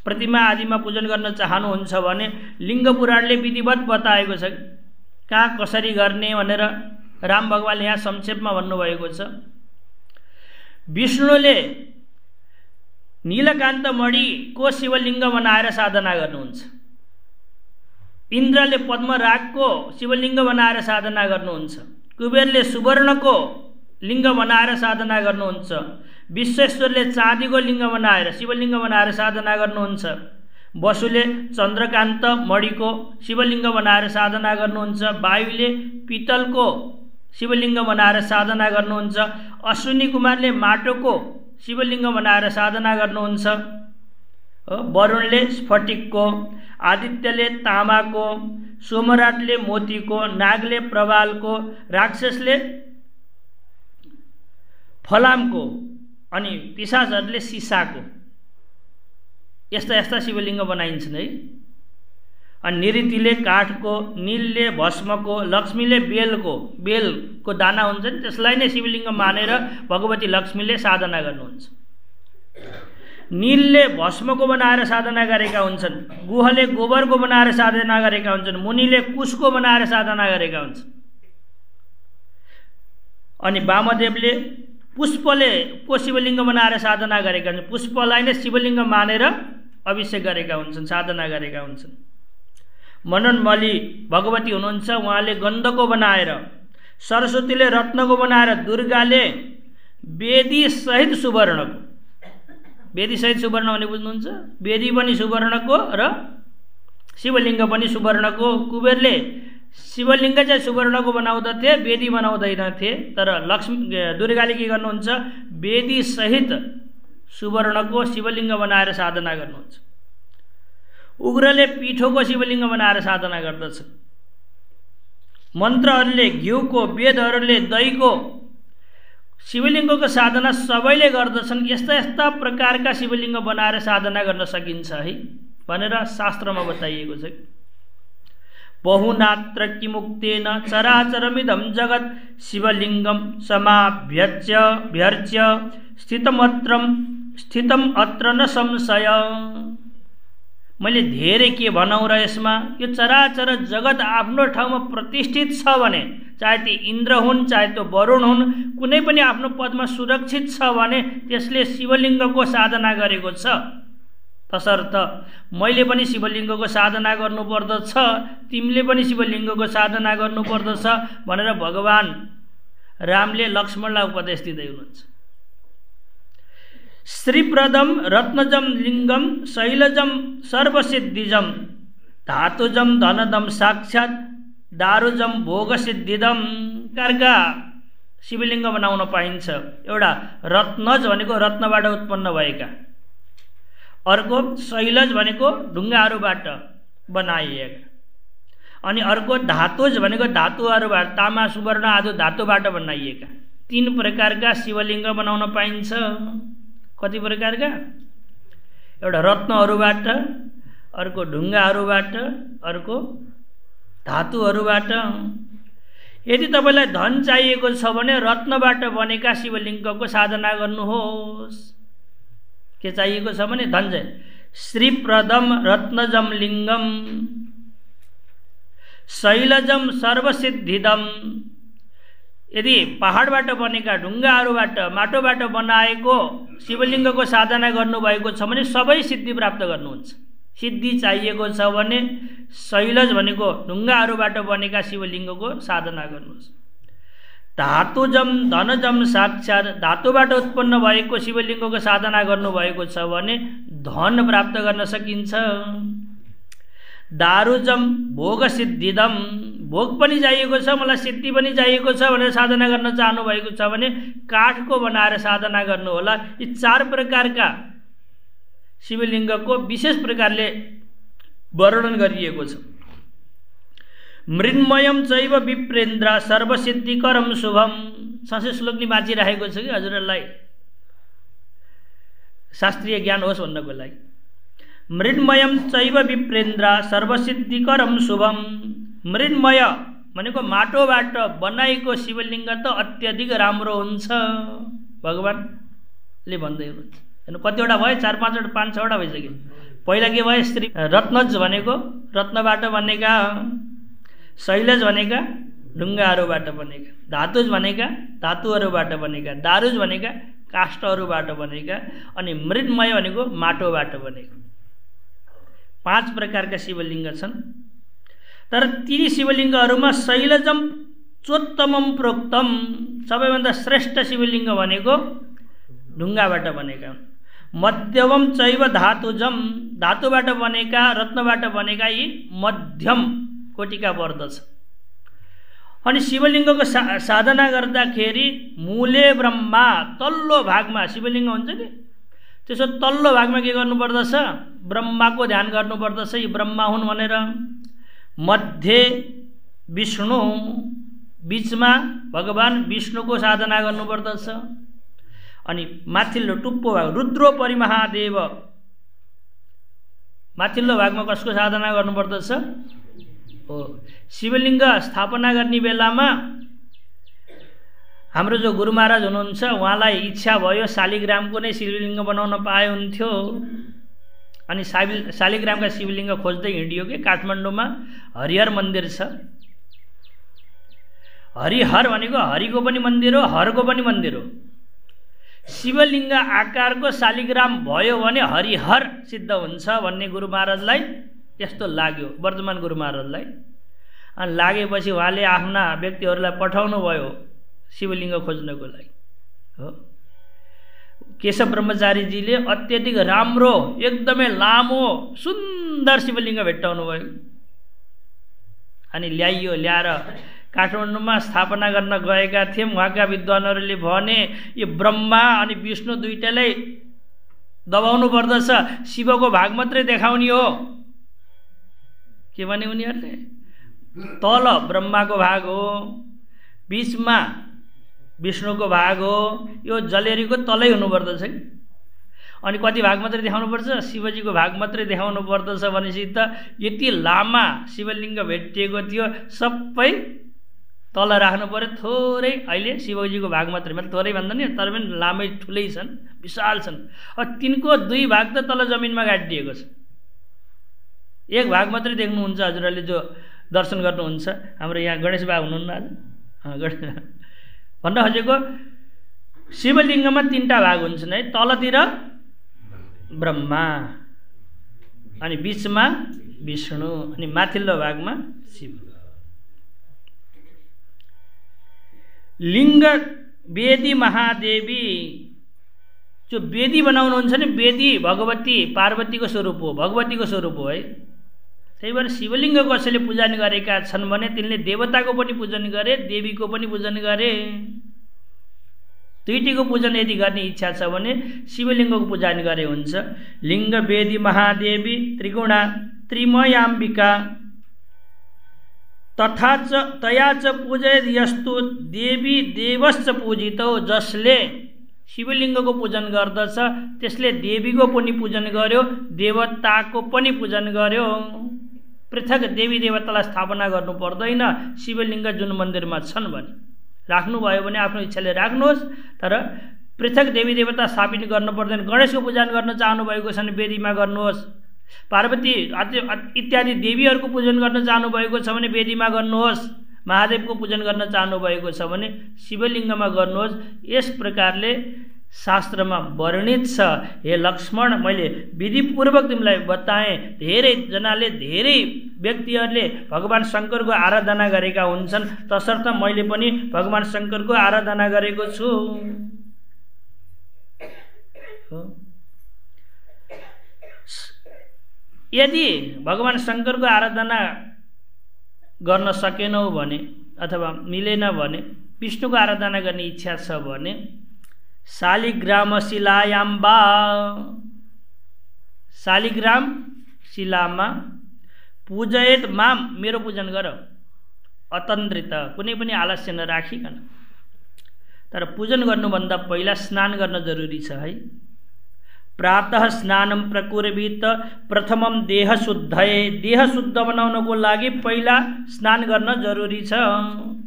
प्रतिमा आदिमा पूजन गर्न चाहनुहुन्छ भने लिङ्ग पुराणले विधिवत बताएको छ कहाँ कसरी गर्ने भनेर। राम भगवानले यहाँ संक्षेपमा भन्नुभएको छ, विष्णुले नीलकान्त मणिको शिवलिङ्ग बनाएर साधना गर्नुहुन्छ, इन्द्रले पद्मरागको शिवलिङ्ग बनाएर साधना गर्नुहुन्छ, कुबेरले सुवर्णको लिङ्ग बनाएर साधना गर्नुहुन्छ, विश्वेश्वरले चाँदीको लिङ्ग बनाएर शिवलिङ्ग बनाएर साधना गर्नुहुन्छ, वसुले चन्द्रकान्त मणिको शिवलिङ्ग बनाएर साधना गर्नुहुन्छ। वायुले पितलको शिवलिङ्ग बनाएर साधना गर्नुहुन्छ। अश्विनी कुमारले माटोको शिवलिङ्ग बनाएर साधना गर्नुहुन्छ। वरुणले स्फटिकको, आदित्यले तामाको, सोमराटले मोतीको, नागले प्रवालको, राक्षसले फलामको अनि पिशाचहरूले सिसाको, यस्ता यस्ता शिवलिङ्ग बनाइन्छन् है। अनि निऋतिले काठको, नीलले भस्मको, लक्ष्मीले बेलको दाना हुन्छ नि त्यसलाई नै शिवलिङ्ग मानेर भगवती लक्ष्मीले साधना गर्नुहुन्छ। नीलले भस्मको बनाएर साधना गरेका हुन्छन्। गुहले गोबरको बनाएर साधना गरेका हुन्छन्। मुनिले कुशको बनाएर साधना गरेका हुन्छन्। अनि वामदेवले पुष्पले को शिवलिङ्ग बनाएर साधना गरेका हुन्छन्। पुष्पलाई नै शिवलिङ्ग मानेर अभिषेक गरेका हुन्छन्, साधना गरेका हुन्छन्। मनोन्मली भगवती हुनुहुन्छ, उहाँले गन्धको बनाएर, सरस्वतीले रत्नको बनाएर, दुर्गाले वेदी सहित सुवर्णको, वेदी सहित सुवर्ण भने बुझ्नुहुन्छ, वेदी पनि सुवर्णको र शिवलिङ्ग पनि सुवर्णको। कुबेरले शिवलिङ्ग चाहिँ सुवर्णको बनाउँदथे, वेदी बनाउँदैनथे। तर दुर्गाले के गर्नुहुन्छ, वेदी सहित सुवर्णको शिवलिङ्ग बनाएर साधना गर्नुहुन्छ। उग्रले पीठोको शिवलिङ्ग बनाएर साधना गर्दछन्। मन्त्रहरूले घिउको, वेदहरूले दहीको शिवलिङ्गको साधना सबैले गर्दछन्। यस्ता यस्ता प्रकारका शिवलिङ्ग बनाएर साधना गर्न सकिन्छ है भनेर शास्त्रमा बताइएको छ। बहुनात्र किमुक्तेन चराचरमिदं जगत् शिवलिङ्गं समाभ्यर्च्य स्थितम अत्र न संशय। मैले धेरै के भनौँ र यसमा, यो चराचर जगत आफ्नो ठाउँमा प्रतिष्ठित छ भने, चाहे ती इन्द्र हुन् चाहे त्यो वरुण हुन्, कुनै पनि आफ्नो पदमा सुरक्षित छ भने त्यसले शिवलिङ्गको साधना गरेको छ। तसर्थ मैले पनि शिवलिङ्गको साधना गर्नुपर्दछ, तिमीले पनि शिवलिङ्गको साधना गर्नुपर्दछ भनेर भगवान रामले लक्ष्मणलाई उपदेश दिँदै हुनुहुन्छ। श्रीप्रदम रत्नजम लिङ्गम शैलजम सर्वसिद्धिजम धातुजम धनदम साक्षात् दारुजम भोगसिद्धिदम। कारका शिवलिङ्ग बनाउन पाइन्छ। एउटा रत्नज भनेको रत्नबाट उत्पन्न भएका, अर्को शैलज भनेको ढुङ्गाहरूबाट बनाइएका, अनि अर्को धातुज भनेको धातुहरूबाट, तामा सुवर्ण आदि धातुबाट बनाइएका। 3 प्रकारका शिवलिङ्ग बनाउन पाइन्छ। कति प्रकारका? एउटा रत्नहरूबाट, अर्को ढुङ्गाहरूबाट, अर्को धातुहरूबाट। यदि तपाईँलाई धन चाहिएको छ भने रत्नबाट बनेका शिवलिङ्गको साधना गर्नुहोस्। के चाहिएको छ भने धन चाहिँ श्रीप्रदम रत्नजम लिङ्गम शैलजम सर्वसिद्धिदम। यदि पहाडबाट बनेका ढुङ्गाहरूबाट, माटोबाट बनाएको शिवलिङ्गको साधना गर्नुभएको छ भने सबै सिद्धि प्राप्त गर्नुहुन्छ। सिद्धि चाहिएको छ भने शैलज भनेको ढुङ्गाहरूबाट बनेका शिवलिङ्गको साधना गर्नुहोस्। धातुजम धनजम साक्षात्, धातुबाट उत्पन्न भएको शिवलिङ्गको साधना गर्नुभएको छ भने धन प्राप्त गर्न सकिन्छ। दारुजम भोग सिद्धिदम, भोग पनि चाहिएको छ, मलाई सिद्धि पनि चाहिएको छ भनेर साधना गर्न चाहनु भएको छ भने काठको बनाएर साधना गर्नुहोला। यी 4 प्रकारका शिवलिङ्गको विशेष प्रकारले वर्णन गरिएको छ। मृण्मयम चैव विप्रेन्द्र सर्वसिद्धिकरम शुभम। संस्कृत श्लोक नि बाँचिराखेको छ कि हजुरहरूलाई शास्त्रीय ज्ञान होस् भन्नको लागि। मृण्मयम चैव विप्रेन्द्र सर्वसिद्धिकरम शुभम। मृण्मय भनेको माटोबाट बनाएको शिवलिङ्ग त अत्यधिक राम्रो हुन्छ भगवानले भन्दै हुनुहुन्छ। कतिवटा भयो? 4-5 5-6वटा भइसक्यो। पहिला के भयो? श्री रत्नज भनेको रत्नबाट बनेका, शैलज भनेका ढुङ्गाहरूबाट बनेका, धातुज भनेका धातुहरूबाट बनेका, दारुज भनेका काष्ठहरूबाट बनेका, अनि मृण्मय भनेको माटोबाट बनेको। 5 प्रकारका शिवलिङ्ग छन्। तर ती शिवलिङ्गहरूमा शैलजम चोत्तमम प्रोक्तम, सबैभन्दा श्रेष्ठ शिवलिङ्ग भनेको ढुङ्गाबाट बनेका हुन्। मध्यमम चैव धातुजम, धातुबाट बनेका रत्नबाट बनेका यी मध्यम कोटिका पर्दछ। अनि शिवलिङ्गको साधना गर्दाखेरि मूले ब्रह्मा, तल्लो भागमा शिवलिङ्ग हुन्छ नि, त्यसो तल्लो भागमा के गर्नुपर्दछ? ब्रह्माको ध्यान गर्नुपर्दछ, यी ब्रह्मा हुन् भनेर। मध्ये विष्णु, बीचमा भगवान विष्णुको साधना गर्नुपर्दछ। अनि माथिल्लो टुप्पो भाग रुद्रो परिमहादेव, माथिल्लो भागमा कसको साधना गर्नुपर्दछ? हो, शिवलिङ्ग स्थापना गर्ने बेलामा हाम्रो जो गुरु महाराज हुनुहुन्छ उहाँलाई इच्छा भयो शालिग्रामको नै शिवलिङ्ग बनाउन पाए हुन्थ्यो। अनि शालिग्रामका शिवलिङ्ग खोज्दै हिँडियो कि काठमाडौँमा हरिहर मन्दिर छ। हरिहर भनेको हरिको पनि मन्दिर हो, हरको पनि मन्दिर हो। शिवलिङ्ग आकारको शालिग्राम भयो भने हरिहर सिद्ध हुन्छ भन्ने गुरु महाराजलाई यस्तो लाग्यो, वर्तमान गुरु महाराजलाई। अनि लागेपछि उहाँले आफ्ना व्यक्तिहरूलाई पठाउनु भयो शिवलिङ्ग खोज्नको लागि। हो, केशव ब्रह्मचारीजीले अत्यधिक राम्रो एकदमै लामो सुन्दर शिवलिङ्ग भेट्टाउनु भयो। अनि ल्याइयो, ल्याएर काठमाडौँमा स्थापना गर्न गएका थियौँ। उहाँका विद्वानहरूले भने यो ब्रह्मा अनि विष्णु दुईटैलाई दबाउनु पर्दछ, शिवको भाग मात्रै देखाउने हो। के भने उनीहरूले? तल ब्रह्माको भाग हो, बीचमा विष्णुको भाग हो, यो जलेरीको तलै हुनुपर्दछ कि। अनि कति भाग मात्रै देखाउनु पर्छ? शिवजीको भाग मात्रै देखाउनु पर्दछ भनेपछि त यति लामा शिवलिङ्ग भेटिएको थियो, सबै तल राख्नु पर्यो। थोरै अहिले शिवजीको भाग मात्रै, मतलब थोरै भन्दा नि, तर पनि लामै ठुलै छन्, विशाल छन्। अब तिनको दुई भाग त तल जमिनमा गाडिदिएको छ, एक भाग मात्रै देख्नुहुन्छ हजुरहरूले जो दर्शन गर्नुहुन्छ। हाम्रो यहाँ गणेश बा हुनुहुन्न आज, भन्न खोजेको शिवलिङ्गमा तीनटा भाग हुन्छन् है। तलतिर ब्रह्मा, अनि बीचमा विष्णु, अनि माथिल्लो भागमा शिव। लिङ्ग वेदी महादेवी, जो वेदी बनाउनुहुन्छ नि, वेदी भगवती पार्वतीको स्वरूप हो, भगवतीको स्वरूप हो है। त्यही भएर शिवलिङ्ग कसैले पूजन गरेका छन् भने तिनले देवताको पनि पूजन गरे, देवीको पनि पूजन गरे। दुईटीको पूजन यदि गर्ने इच्छा छ भने शिवलिङ्गको पूजन गरे हुन्छ। लिङ्ग वेदी महादेवी त्रिगुणा त्रिमयाम्बिका तथा च तया च पूजयेत् यस्तु देवी देवश्च पूजितो, जसले शिवलिङ्गको पूजन गर्दछ त्यसले देवीको पनि पूजन गर्यो, देवताको पनि पूजन गर्यो। पृथक देवी देवतालाई स्थापना गर्नु पर्दैन। शिवलिङ्ग जुन मन्दिरमा छन् भने राख्नुभयो भने आफ्नो इच्छाले राख्नुहोस्, तर पृथक देवी देवता स्थापित गर्नु पर्दैन। गणेशको पूजन गर्न चाहनुभएको छ भने वेदीमा गर्नुहोस्, पार्वती इत्यादि देवीहरूको पूजन गर्न चाहनुभएको छ भने वेदीमा गर्नुहोस्, महादेवको पूजन गर्न चाहनुभएको छ भने शिवलिङ्गमा गर्नुहोस्। यस प्रकारले शास्त्रमा वर्णित छ। हे लक्ष्मण, मैले विधिपूर्वक तिमीलाई बताएँ। धेरैजनाले, धेरै व्यक्तिहरूले भगवान शङ्करको आराधना गरेका हुन्छन्, तसर्थ मैले पनि भगवान शङ्करको आराधना गरेको छु। यदि भगवान शङ्करको आराधना गर्न सकेनौ भने अथवा मिलेन भने विष्णुको आराधना गर्ने इच्छा छ भने शालिग्राम शिलायाम्बा, शालिग्राम शिलामा पूजयेत् माम, मेरो पूजन गर। अतन्द्रित, कुनै पनि आलस्य नराखिकन। तर पूजन गर्नुभन्दा पहिला स्नान गर्न जरुरी छ है। प्रातः स्नानं प्रकुर्वीत प्रथमं देह शुद्धये, देह शुद्ध बनाउनको लागि पहिला स्नान गर्न जरुरी छ।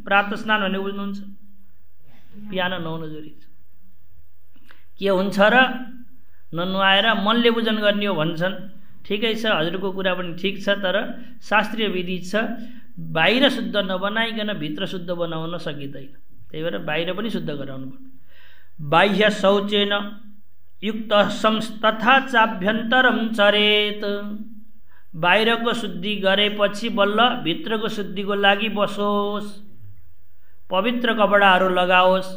प्रातः स्नान भने बुझ्नुहुन्छ? बिहान नुहाउन जरुरी छ। के हुन्छ र ननुहाएर मनले पूजन गर्ने हो भन्छन्। ठिकै छ, हजुरको कुरा पनि ठिक छ, तर शास्त्रीय विधि छ, बाहिर शुद्ध नबनाइकन भित्र शुद्ध बनाउन सकिँदैन। त्यही भएर बाहिर पनि शुद्ध गराउनु पर्छ। बाह्य शौचेन युक्त तथा चाभ्यन्तरम चरेत, बाहिरको शुद्धि गरेपछि बल्ल भित्रको शुद्धिको लागि बसोस्, पवित्र कपडाहरू लगाओस्,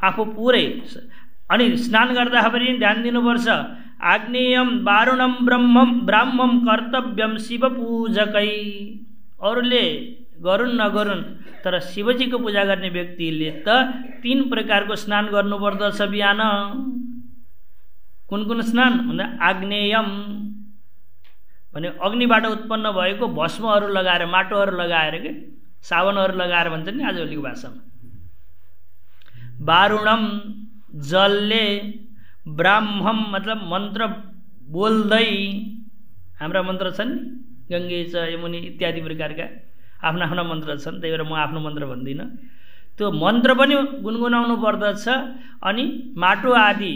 आफू पुरै अनि स्नान गर्दाखेरि ध्यान दिनुपर्छ। आग्नेयम वारुणम ब्राह्मम कर्तव्यम शिव पूजकै। अरूले गरून् नगरून् तर शिवजीको पूजा गर्ने व्यक्तिले त 3 प्रकारको स्नान गर्नुपर्दछ बिहान। कुन कुन स्नान भन्दा आग्नेयम भने अग्निबाट उत्पन्न भएको भस्महरू लगाएर, माटोहरू लगाएर के साबनहरू लगाएर भन्छ नि आजभोलिको भाषामा। वारुणम जलले, ब्राह्मम मतलब मन्त्र बोल्दै, हाम्रा मन्त्र छन् नि गङ्गे च यमुनी इत्यादि प्रकारका आफ्ना आफ्ना मन्त्र छन्, त्यही भएर म आफ्नो मन्त्र भन्दिनँ। त्यो मन्त्र पनि गुनगुनाउनु पर्दछ। अनि माटो आदि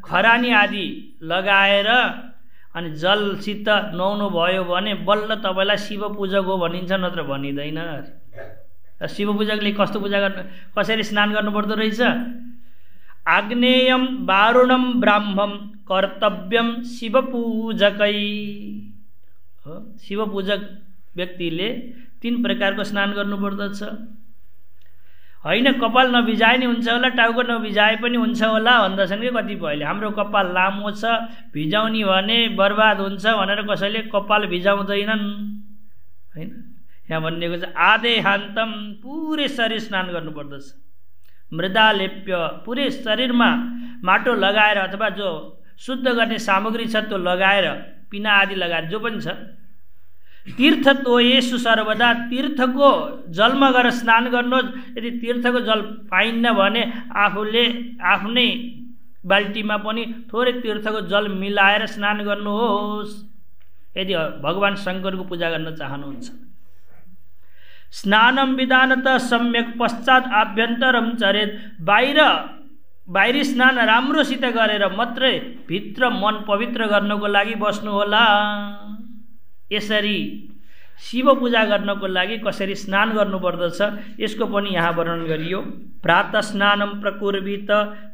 खरानी आदि लगाएर अनि जलसित नुहाउनु भयो भने बल्ल तपाईँलाई शिव पूजक हो भनिन्छ, नत्र भनिँदैन। शिव पूजकले कस्तो पूजा गर्नु, कसरी स्नान गर्नुपर्दो रहेछ? आग्नेयम वारुणम ब्राह्मम कर्तव्यम शिव पूजकै। शिव पूजक व्यक्तिले 3 प्रकारको स्नान गर्नुपर्दछ। होइन कपाल नभिजाए नि हुन्छ होला, टाउको नभिजाए पनि हुन्छ होला भन्दछन् कि कतिपयले। हाम्रो कपाल लामो छ, भिजाउने भने बर्बाद हुन्छ भनेर कसैले कपाल भिजाउँदैनन्। होइन, यहाँ भनिएको छ आदेहान्तम, पुरै शरीर स्नान गर्नुपर्दछ। मृदालेप्य, पुरै शरीरमा माटो लगाएर अथवा जो शुद्ध गर्ने सामग्री छ त्यो लगाएर, पिना आदि लगाएर जो पनि छ। तीर्थ तोयेषु सर्वदा, तीर्थको जलमा गएर स्नान गर्नुहोस्। यदि तीर्थको जल पाइन्न भने आफूले आफ्नै बाल्टीमा पनि थोरै तीर्थको जल मिलाएर स्नान गर्नुहोस् यदि भगवान शङ्करको पूजा गर्न चाहनुहुन्छ। स्नानम विधानत सम्यक पश्चात आभ्यन्तरम चरेत, बाहिरी स्नान राम्रोसित गरेर मात्रै भित्र मन पवित्र गर्नको लागि बस्नुहोला। यसरी शिव पूजा गर्नको लागि कसरी स्नान गर्नुपर्दछ यसको पनि यहाँ वर्णन गरियो। प्रातः स्नानम प्रकुर्वीत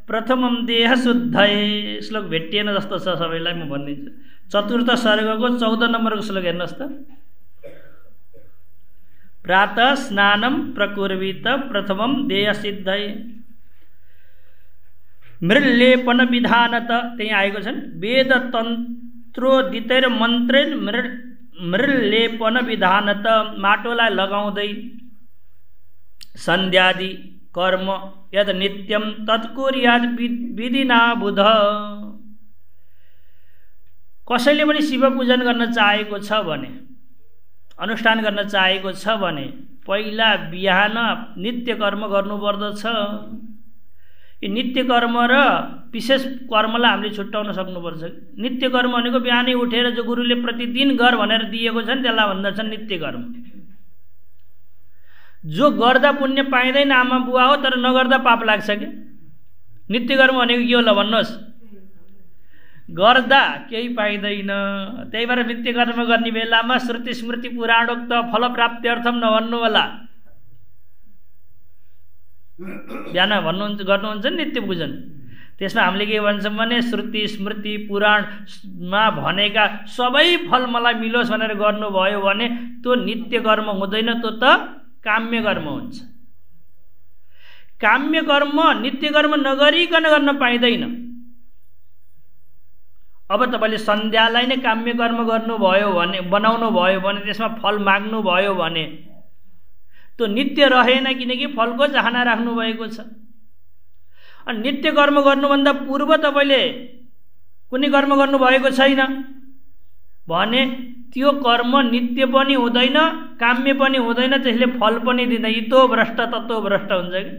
प्रथमम देह शुद्धये। श्लोक भेटिएन जस्तो छ सबैलाई, म भनिदिन्छु। 4th सर्गको 14 नम्बरको श्लोक हेर्नुहोस् त। प्रातः स्नानम प्रकुर्वीत प्रथमम देह सिद्धये मृल्लेपन विधानत, त्यही आएको छन्। वेद तन्त्रोदितैर मन्त्रेण मृल्लेपन विधानत, माटोलाई लगाउँदै सन्ध्यादि कर्म यद नित्यम तत्कुर्याद विधिना बुध। कसैले पनि शिव पूजन गर्न चाहेको छ भने, अनुष्ठान गर्न चाहेको छ भने पहिला बिहान नित्य कर्म गर्नुपर्दछ। यो नित्य कर्म र विशेष कर्मलाई हामीले छुट्याउन सक्नुपर्छ। नित्य कर्म भनेको बिहानै उठेर जो गुरुले प्रतिदिन गर भनेर दिएको छ नि त्यसलाई भन्दछन् नित्य कर्म। जो गर्दा पुण्य पाइँदैन आमा बुवा हो, तर नगर्दा पाप लाग्छ क्या। नित्य कर्म भनेको के होला भन्नुहोस्? गर्दा केही पाइँदैन। त्यही भएर नित्य कर्म गर्ने बेलामा श्रुति स्मृति पुराणोक्त फल प्राप्त्यर्थम नभन्नु होला। बिहान गर्नुहुन्छ नि नित्य पूजन, त्यसमा हामीले के भन्छौँ भने श्रुति स्मृति पुराणमा भनेका सबै फल मलाई मिलोस् भनेर गर्नुभयो भने त्यो नित्य कर्म हुँदैन, त्यो त काम्य कर्म हुन्छ। काम्य कर्म नित्य कर्म नगरिकन गर्न पाइँदैन। अब तपाईँले सन्ध्यालाई नै काम्य कर्म गर्नुभयो भने, बनाउनु भयो भने, त्यसमा फल माग्नु भयो भने त्यो नित्य रहेन, किनकि फलको चाहना राख्नु भएको छ। अनि नित्य कर्म गर्नुभन्दा पूर्व तपाईँले कुनै कर्म गर्नुभएको छैन भने त्यो कर्म नित्य पनि हुँदैन, काम्य पनि हुँदैन, त्यसले फल पनि दिँदैन। इतो भ्रष्ट तत्व भ्रष्ट हुन्छ कि।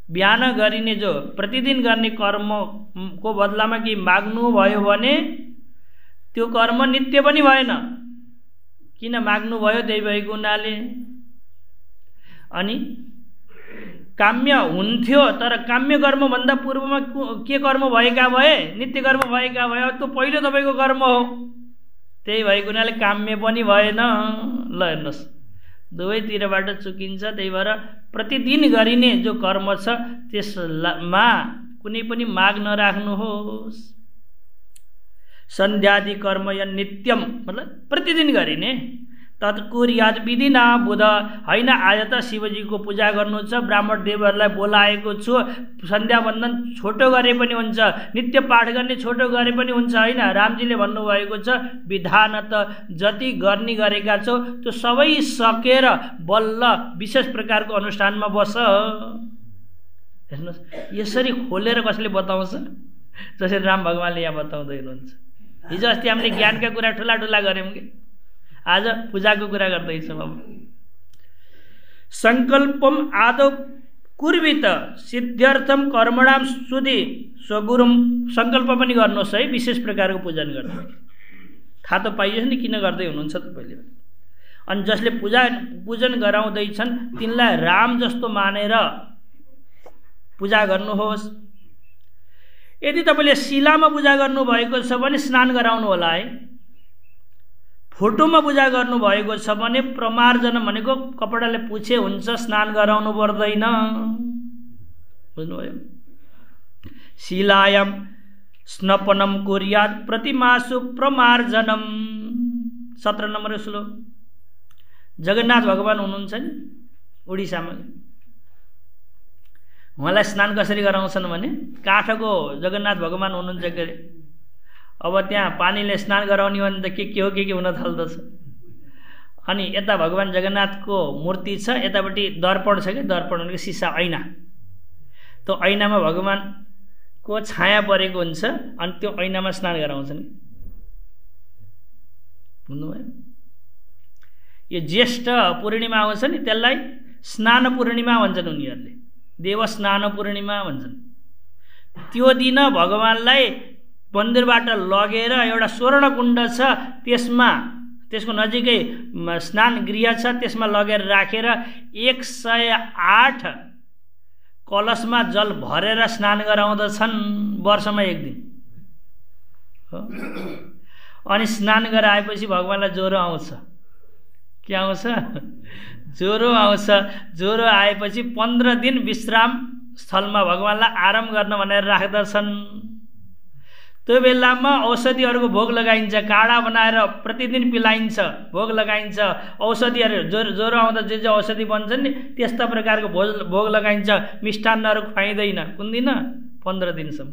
बिहान गरिने जो प्रतिदिन गर्ने कर्मको बदलामा कि माग्नु भयो भने त्यो कर्म नित्य पनि भएन। किन माग्नु भयो? त्यही भएको हुनाले। अनि काम्य हुन्थ्यो, तर काम्य कर्मभन्दा पूर्वमा के कर्म भएका भए? नित्य कर्म भएका भए। त्यो पहिलो तपाईँको कर्म हो, त्यही भएको हुनाले काम्य पनि भएन। ल हेर्नुहोस्, दुवैतिरबाट चुकिन्छ। त्यही भएर प्रतिदिन गरिने जो कर्म छ त्यसमा कुनै पनि माग नराख्नुहोस्। सन्ध्यादि कर्म या नित्यम मतलब प्रतिदिन गरिने। तत्कुर्यात् विधिना बुध। होइन, आज त शिवजीको पूजा गर्नु छ, ब्राह्मण देवहरूलाई बोलाएको छु, सन्ध्यावन्दन छोटो गरे पनि हुन्छ, नित्य पाठ गर्ने छोटो गरे पनि हुन्छ। होइन, रामजीले भन्नुभएको छ विधान त जति गर्ने गरेका छौ त्यो सबै सकेर बल्ल विशेष प्रकारको अनुष्ठानमा बस। हेर्नुहोस्, यसरी खोलेर कसले बताउँछ? जसरी राम भगवान्ले यहाँ बताउँदै हुनुहुन्छ। हिजो अस्ति हामीले ज्ञानका कुरा ठुला ठुला गऱ्यौँ कि आज पूजाको कुरा गर्दैछौँ। अब सङ्कल्पम आदौ कुर्वित सिद्ध्यर्थम कर्मणाम सुधि स्वगुरुम। सङ्कल्प पनि गर्नुहोस् है, विशेष प्रकारको पूजन गर्नु। थाहा त पाइयोस् नि किन गर्दै हुनुहुन्छ तपाईँले। अनि जसले पूजन गराउँदैछन् तिनलाई राम जस्तो मानेर पूजा गर्नुहोस्। यदि तपाईँले शिलामा पूजा गर्नुभएको छ भने स्नान गराउनु होला है। फोटोमा पूजा गर्नुभएको छ भने प्रमार्जन भनेको कपडाले पुछे हुन्छ, स्नान गराउनु पर्दैन। बुझ्नुभयो? शिलायाम स्नपनम कुर्यात् प्रतिमासु प्रमार्जनम। 17 नम्बर श्लोक। जगन्नाथ भगवान हुनुहुन्छ नि उडिसामा, उहाँलाई स्नान कसरी गराउँछन् भने काठको जगन्नाथ भगवान हुनुहुन्छ के अरे। अब त्यहाँ पानीले स्नान गराउने भने त के हो के हुन थाल्दछ। अनि यता भगवान जगन्नाथको मूर्ति छ, यतापट्टि दर्पण छ कि दर्पण भनेको सिसा ऐना। त्यो ऐनामा भगवानको छाया परेको हुन्छ अनि त्यो ऐनामा स्नान गराउँछन्। बुझ्नुभयो? यो ज्येष्ठ पूर्णिमा आउँछ नि त्यसलाई स्नान पूर्णिमा भन्छन् उनीहरूले, देव स्नान पूर्णिमा भन्छन्। त्यो दिन भगवानलाई मन्दिरबाट लगेर एउटा स्वर्ण कुण्ड छ, त्यसको नजिकै स्नान गृह छ, त्यसमा लगेर राखेर 108 कलशमा जल भरेर स्नान गराउँदछन् वर्षमा एक दिन। अनि स्नान गराएपछि भगवानलाई ज्वरो आउँछ। के आउँछ? ज्वरो आउँछ। ज्वरो आएपछि 15 दिन विश्राम स्थलमा भगवानलाई आराम गर्न भनेर राख्दछन्। त्यो बेलामा औषधिहरूको भोग लगाइन्छ, काढा बनाएर प्रतिदिन पिलाइन्छ, भोग लगाइन्छ। औषधिहरू ज्वरो आउँदा जे जे औषधि बन्छन् नि त्यस्ता प्रकारको भोग लगाइन्छ। मिष्टान्नहरू खुवाइँदैन। कुन दिन? 15 दिनसम्म।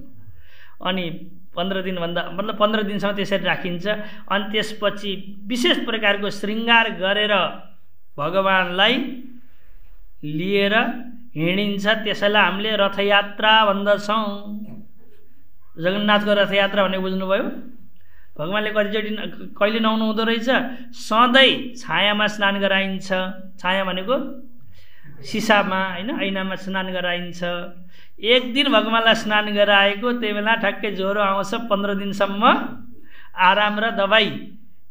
अनि 15 दिनभन्दा मतलब 15 दिनसम्म त्यसरी राखिन्छ। अनि त्यसपछि विशेष प्रकारको श्रृङ्गार गरेर भगवानलाई लिएर हिँडिन्छ। त्यसैलाई हामीले रथयात्रा भन्दछौँ। जगन्नाथको रथयात्रा भनेको बुझ्नुभयो? भगवानले कहिले नुहाउनु हुँदो रहेछ? सधैँ छायामा स्नान गराइन्छ। छाया भनेको सिसामा, होइन, ऐनामा स्नान गराइन्छ। एक दिन भगवानलाई स्नान गराएको त्यही बेला ठ्याक्कै ज्वरो आउँछ। 15 दिनसम्म आराम र दबाई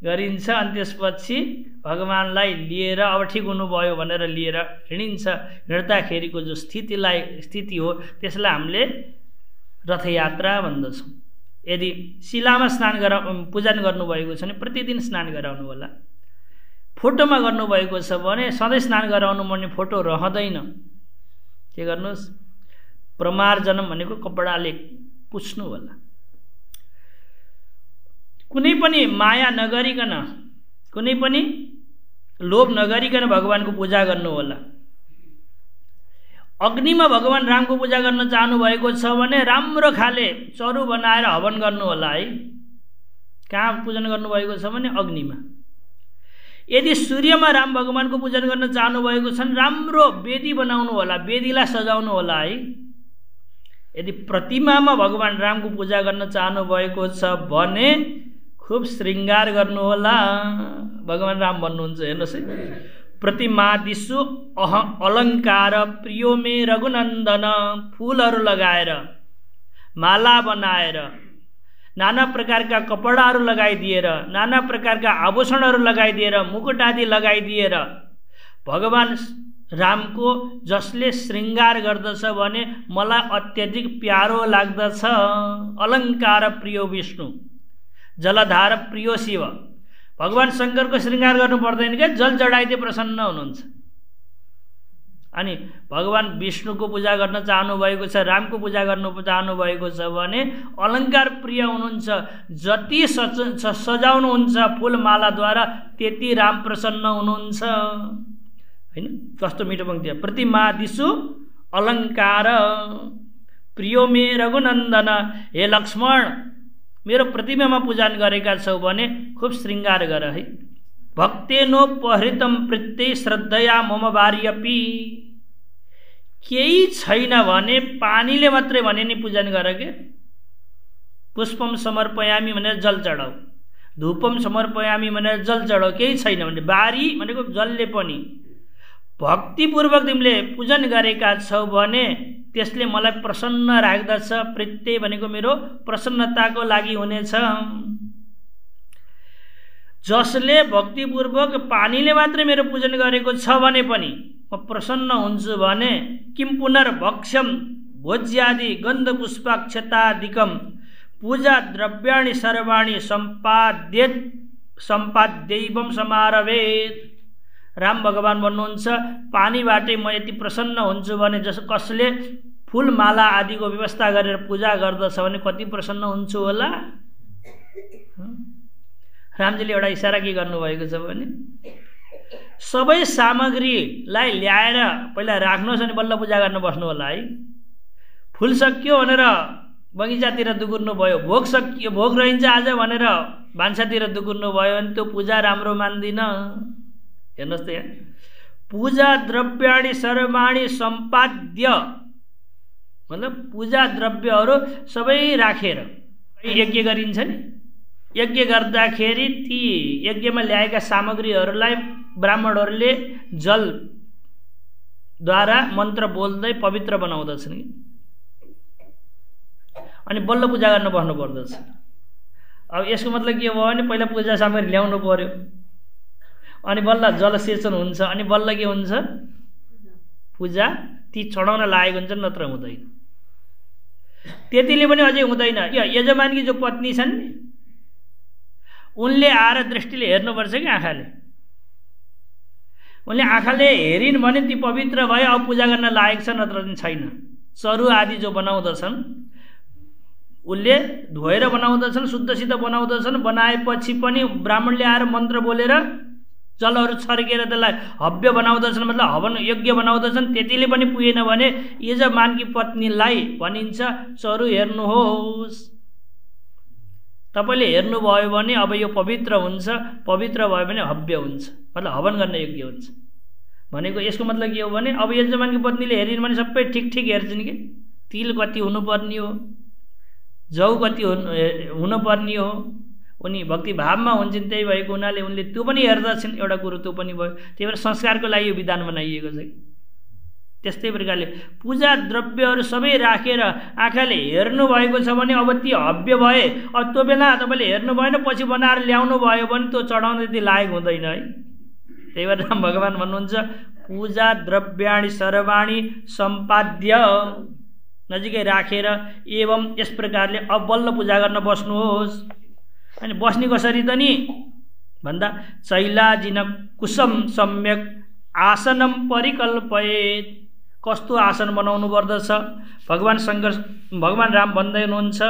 गरिन्छ। अनि त्यसपछि भगवानलाई लिएर अब ठिक हुनुभयो भनेर लिएर हिँडिन्छ। हिँड्दाखेरिको जो स्थिति हो त्यसलाई हामीले रथयात्रा भन्दछौँ। यदि शिलामा पूजन गर्नुभएको छ भने प्रतिदिन स्नान गराउनु होला। फोटोमा गर्नुभएको छ भने सधैँ स्नान गराउनु पर्ने, फोटो रहँदैन। के गर्नुहोस्? प्रमार्जनम भनेको कपडाले पुछ्नु होला। कुनै पनि माया नगरिकन, कुनै पनि लोभ नगरिकन भगवानको पूजा गर्नु होला। अग्निमा भगवान रामको पूजा गर्न चाहनु भएको छ भने राम्रो खाले चरु बनाएर हवन गर्नु होला है। कहाँ पूजन गर्नुभएको छ भने अग्निमा। यदि सूर्यमा राम भगवानको पूजन गर्न चाहनु भएको छ भने राम्रो वेदी बनाउनु होला, वेदीलाई सजाउनु होला है। यदि प्रतिमामा भगवान रामको पूजा गर्न चाहनु भएको छ भने खूब श्रृङ्गार गर्नु होला। भगवान राम भन्नुहुन्छ, हेर्नुहोस् है। प्रतिमादिषु अलङ्कार प्रियो मे रघुनन्दन। फुलहरू लगाएर, माला बनाएर, नाना प्रकारका कपडाहरू लगाइदिएर, नाना प्रकारका आभूषणहरू लगाइदिएर, मुकुट आदि लगाइदिएर भगवान रामको जसले श्रृङ्गार गर्दछ भने मलाई अत्यधिक प्यारो लाग्दछ। अलङ्कार प्रियो विष्णु, जलधार प्रियो शिव। भगवान शङ्करको श्रृङ्गार गर्नु पर्दैन क्या, जल चढाइदिए प्रसन्न हुनुहुन्छ। अनि भगवान विष्णुको पूजा गर्न चाहनुभएको छ, रामको पूजा गर्न चाहनुभएको छ भने अलङ्कार प्रिय हुनुहुन्छ, जति सजाउनुहुन्छ फुलमालाद्वारा त्यति राम प्रसन्न हुनुहुन्छ। हैन, कस्तो मिठो पंक्ति। प्रतिमा दिशु अलङ्कार प्रियो मे रघुनन्दन, हे लक्ष्मण मेरो प्रतिमामा पूजन गरेका छौ भने खूब श्रृङ्गार गर है। भक्तेनोपहृतं प्रीत्यै श्रद्धया मम वार्यपि, केही छैन भने पानीले मात्रै भने नि पूजन गर के। पुष्पम समर्पयामी भनेर जल चढाऊ, धूपम समर्पयामी भनेर जल चढाऊ, केही छैन भने बारी भनेको जलले पनि भक्तिपूर्वक तिमीले पूजन गरेका छौ भने त्यसले मलाई प्रसन्न राख्दछ। प्रीत्यै भनेको मेरो प्रसन्नताको लागि हुनेछ। जसले भक्तिपूर्वक पानीले मात्रै मेरो पूजन गरेको छ भने पनि म प्रसन्न हुन्छु भने किम पुनर्भक्ष्यम भोज्यादि गन्धपुष्पाक्षतादिकम पूजा द्रव्याणि सर्वाणि सम्पाद्यैवं समारभेत्। राम भगवान भन्नुहुन्छ पानीबाटै म यति प्रसन्न हुन्छु भने जस कसले फुलमाला आदिको व्यवस्था गरेर पूजा गर्दछ भने कति प्रसन्न हुन्छु होला। रामजीले एउटा इशारा के गर्नुभएको छ भने सबै सामग्रीलाई ल्याएर पहिला राख्नुहोस् अनि बल्ल पूजा गर्न बस्नु होला है। फुल सक्यो भनेर बगैँचातिर दुगुर्नु भयो, भोग सकियो, भोग रहन्छ आज भनेर भान्सातिर दुगुर्नु भयो भने त्यो पूजा राम्रो मान्दिन। हेर्नुहोस् त यहाँ पूजा द्रव्याणि सर्वाणि सम्पाद्य मतलब पूजा द्रव्यहरू सबै राखेर यज्ञ गरिन्छ नि। यज्ञ गर्दाखेरि ती यज्ञमा ल्याएका सामग्रीहरूलाई ब्राह्मणहरूले जलद्वारा मन्त्र बोल्दै पवित्र बनाउँदछन् अनि बल्ल पूजा गर्न बस्नु पर्दछ। अब यसको मतलब के भयो भने पहिला पूजा सामग्री ल्याउनु पर्यो अनि बल्ल जलसेचन हुन्छ अनि बल्ल के हुन्छ पूजा ती चढाउन लागेको हुन्छ, नत्र हुँदैन। त्यतिले पनि अझै हुँदैन। यो यजमानकी जो पत्नी छन् नि उनले आएर दृष्टिले हेर्नुपर्छ कि आँखाले, उनले आँखाले हेरिन् भने ती पवित्र भए अब पूजा गर्न लायक छ, नत्र छैन। चरु आदि जो बनाउँदछन् उनले धोएर बनाउँदछन्, शुद्धसित बनाउँदछन्, बनाएपछि पनि ब्राह्मणले आएर मन्त्र बोलेर जलहरू छर्केर त्यसलाई हव्य बनाउँदछन्, मतलब हवन यज्ञ बनाउँदछन्। त्यतिले पनि पुगेन भने यजमानकी पत्नीलाई भनिन्छ चरु हेर्नुहोस्, तपाईँले हेर्नुभयो भने अब यो पवित्र हुन्छ, पवित्र भयो भने हव्य हुन्छ, मतलब हवन गर्न योग्य हुन्छ भनेको। यसको मतलब के हो भने अब यजमानकी पत्नीले हेरिन् भने सबै ठिक ठिक हेर्छन् कि तिल कति हुनुपर्ने हो, जौ कति हुनुपर्ने हो, उनी भक्ति भावमा हुन्छन्, त्यही भएको हुनाले उनले त्यो पनि हेर्दछन्। एउटा कुरो त्यो पनि भयो। त्यही भएर संस्कारको लागि यो विधान बनाइएको छ। त्यस्तै प्रकारले पूजा द्रव्यहरू सबै राखेर आँखाले हेर्नु भएको छ भने अब ती हव्य भए, अब त्यो बेला तपाईँले हेर्नु भएन पछि बनाएर ल्याउनु भयो भने त्यो चढाउन त्यति लायक हुँदैन है। त्यही भएर राम भगवान भन्नुहुन्छ पूजा द्रव्याणि सर्वाणि सम्पाद्य, नजिकै राखेर एवं यस प्रकारले अब बल्ल पूजा गर्न बस्नुहोस्। अनि बस्ने कसरी त नि भन्दा चैलाजिन कुशम सम्यक आसनम परिकल्पयेत्। कस्तो आसन बनाउनु पर्दछ भगवान राम भन्दै हुनुहुन्छ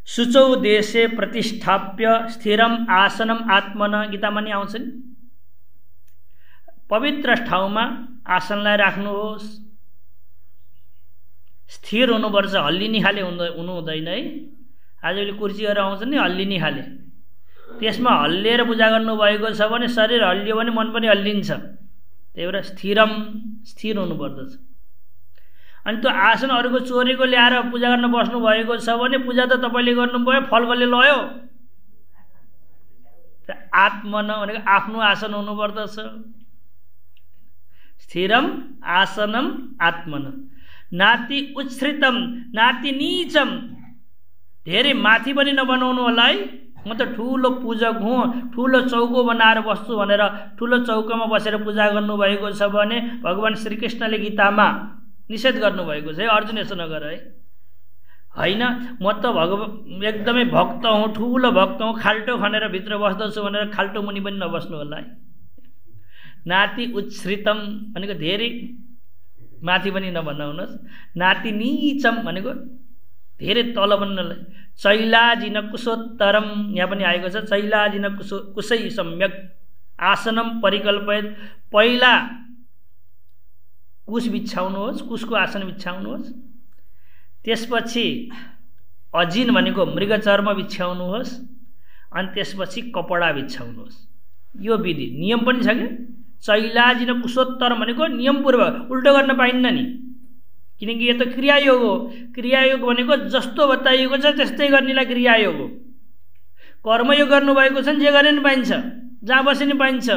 शुचौ देशे प्रतिष्ठाप्य स्थिरम आसनम आत्मन। गीतामा नि आउँछ नि, पवित्र ठाउँमा आसनलाई राख्नुहोस्, स्थिर हुनुपर्छ, हल्लिने खाले हुनु हुँदैन है। आजभोलि कुर्सीहरू आउँछन् नि हल्लिने खाले, त्यसमा हल्लिएर पूजा गर्नुभएको छ भने शरीर हल्लियो भने मन पनि हल्लिन्छ। त्यही भएर स्थिर हुनुपर्दछ। अनि त्यो आसनहरूको चोरेको ल्याएर पूजा गर्न बस्नु भएको छ भने पूजा त तपाईँले गर्नुभयो, फल कसले लयो? आत्मन भनेको आफ्नो आसन हुनुपर्दछ। स्थिरम आसनम आत्मन नाति उच्छ्रितम नाति नीचम। धेरै माथि पनि नबनाउनु होला है। म त ठुलो पूजक हुँ, ठुलो चौको बनाएर बस्छु भनेर ठुलो चौकोमा बसेर पूजा गर्नुभएको छ भने भगवान श्रीकृष्णले गीतामा निषेध गर्नुभएको छ है। अर्जुन यसो नगर है। होइन, म त एकदमै भक्त हुँ, ठुलो भक्त हुँ, खाल्टो खनेर भित्र बस्दछु भनेर खाल्टो मुनि पनि नबस्नु होला है। नाति उच्छ्रितम भनेको धेरै माथि पनि नभन्नुहोस्, नाति नीचम भनेको धेरै तल पनि नलाई, चैलाजिन कुशोत्तरम यहाँ पनि आएको छ, चैलाजिन कुशै सम्यक आसनम परिकल्पयत, पहिला कुश बिछाउनुहोस्, कुशको आसन बिछाउनुहोस्, त्यसपछि अजिन भनेको मृगचर्म बिछाउनुहोस्, अनि त्यसपछि कपडा बिछाउनुहोस्। यो विधि नियम पनि छ कि चैलाजिन कुशोत्तर भनेको नियमपूर्वक, उल्टो गर्न पाइन्न नि, किनकि यो त क्रियायोग हो। क्रियायोग भनेको जस्तो बताइएको छ त्यस्तै गर्नेलाई क्रियायोग हो। कर्मयोग गर्नुभएको छ जे गरे नि पाइन्छ, जहाँ बसे नि पाइन्छ,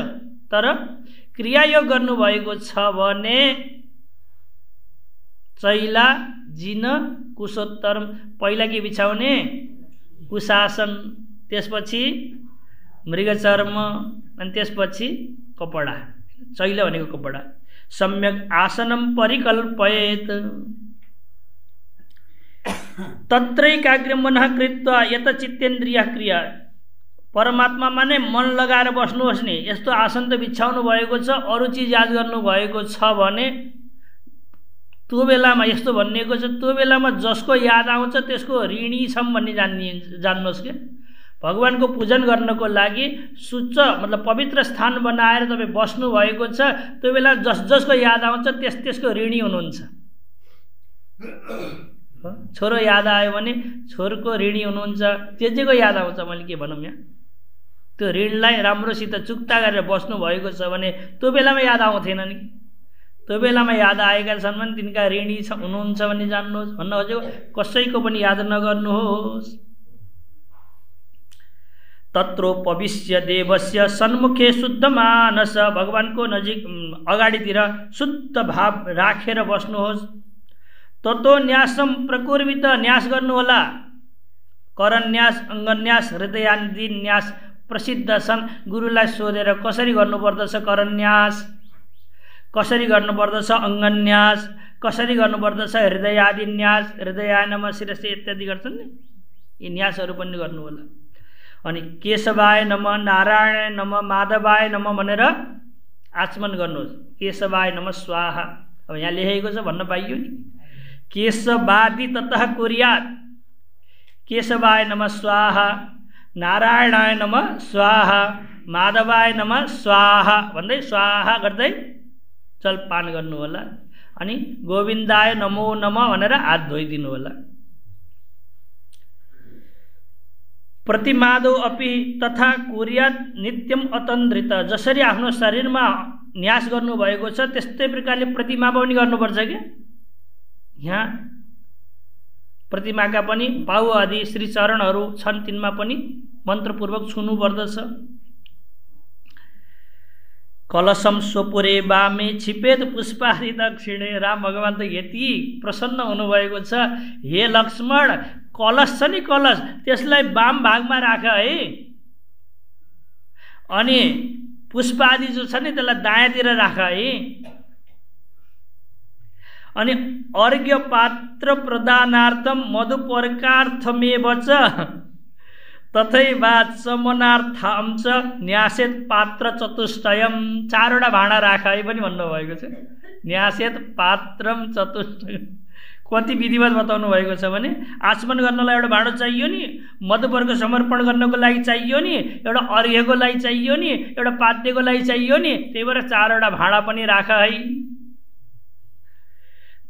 तर क्रियायोग गर्नुभएको छ भने चैला जिन कुशोत्तर, पहिला के बिछाउने कुशासन, त्यसपछि मृगचर्म, अनि त्यसपछि कपडा, चैला भनेको कपडा। सम्यक आसनम परिकल्पयेत तत्रैकाग्र्यं मनः कृत्वा यत चित्तेन्द्रिय क्रिया, परमात्मामा नै मन लगाएर बस्नुहोस् नि। यस्तो आसन त बिछाउनु भएको छ, अरू चिज याद गर्नु भएको छ भने त्यो बेलामा यस्तो भनिएको छ, त्यो बेलामा जसको याद आउँछ त्यसको ऋणी छम भन्ने जान्नुहोस् के। भगवानको पूजन गर्नको लागि सुच्च मतलब पवित्र स्थान बनाएर तपाईँ बस्नु भएको छ, त्यो बेला जसको याद आउँछ त्यसको ऋणी हुनुहुन्छ। छोरो याद आयो भने छोरको ऋणी हुनुहुन्छ, जेको याद आउँछ, मैले के भनौँ यहाँ, त्यो ऋणलाई राम्रोसित चुक्ता गरेर बस्नु भएको छ भने त्यो बेलामा याद आउँथेन नि, त्यो बेलामा याद आएका छन् भने तिनका ऋणी हुनुहुन्छ भन्ने जान्नुहोस्। भन्न खोजेको कसैको पनि याद नगर्नुहोस्। तत्रोपविश्य देवस्य सन्मुखे शुद्ध मानस, भगवानको नजिक अगाडितिर शुद्ध भाव राखेर बस्नुहोस्। ततो न्यासम प्रकुर्वित, न्यास गर्नुहोला, करन्यास, अङ्गन्यास, हृदयादि न्यास प्रसिद्ध छन्। गुरुलाई सोधेर कसरी गर्नुपर्दछ करन्यास, कसरी गर्नुपर्दछ अङ्गन्यास, कसरी गर्नुपर्दछ हृदयादि न्यास, हृदयाय नमः शिरसे इत्यादि गर्छन् नि, यी न्यासहरू पनि गर्नु होला। अनि केशवाय नमः, नारायण नमः, माधवाय नमः भनेर आचमन गर्नुहोस्। केशवाय नमः स्वाहा, अब यहाँ लेखेको छ भन्न पाइयो नि, केशवादि ततः कुर्यात, केशवाय नमः स्वाहा, नारायणाय नमः स्वाहा, माधवाय नमः स्वाहा भन्दै स्वाहा गर्दै जलपान गर्नु होला। अनि गोविन्दाय नमो नमः भनेर हात धोइदिनु होला। प्रतिमादो अपि तथा कुर्यात नित्यम अतन्द्रित, जसरी आफ्नो शरीरमा न्यास गर्नुभएको छ त्यस्तै प्रकारले प्रतिमामा पनि गर्नुपर्छ कि। यहाँ प्रतिमाका पनि पाउ आदि श्री चरणहरू छन्, तिनमा पनि मन्त्रपूर्वक छुनु पर्दछ। कलशम स्वपुरे वामे छिपेत पुष्पादि दक्षिणे, राम भगवान त यति प्रसन्न हुनुभएको छ, हे लक्ष्मण कलश छ नि कलश, त्यसलाई वाम भागमा राख है, अनि पुष्पादि जो छ नि त्यसलाई दायाँतिर राख है। अनि अर्घ्य पात्र प्रदानार्थम मधुपर्कार्थमेव च तथैवाच समनार्थम च न्यासेत पात्र चतुष्टयम, चारवटा भाँडा राख है पनि भन्नुभएको छ। न्यासेत पात्रम चतुष्टयम कति विधिवत बताउनु भएको छ भने आचमन गर्नलाई एउटा भाँडो चाहियो नि, मधुपर्क समर्पण गर्नको लागि चाहियो नि, एउटा अर्घ्यको लागि चाहियो नि, एउटा पाद्यको लागि चाहियो नि, त्यही भएर चारवटा भाँडा पनि राख है।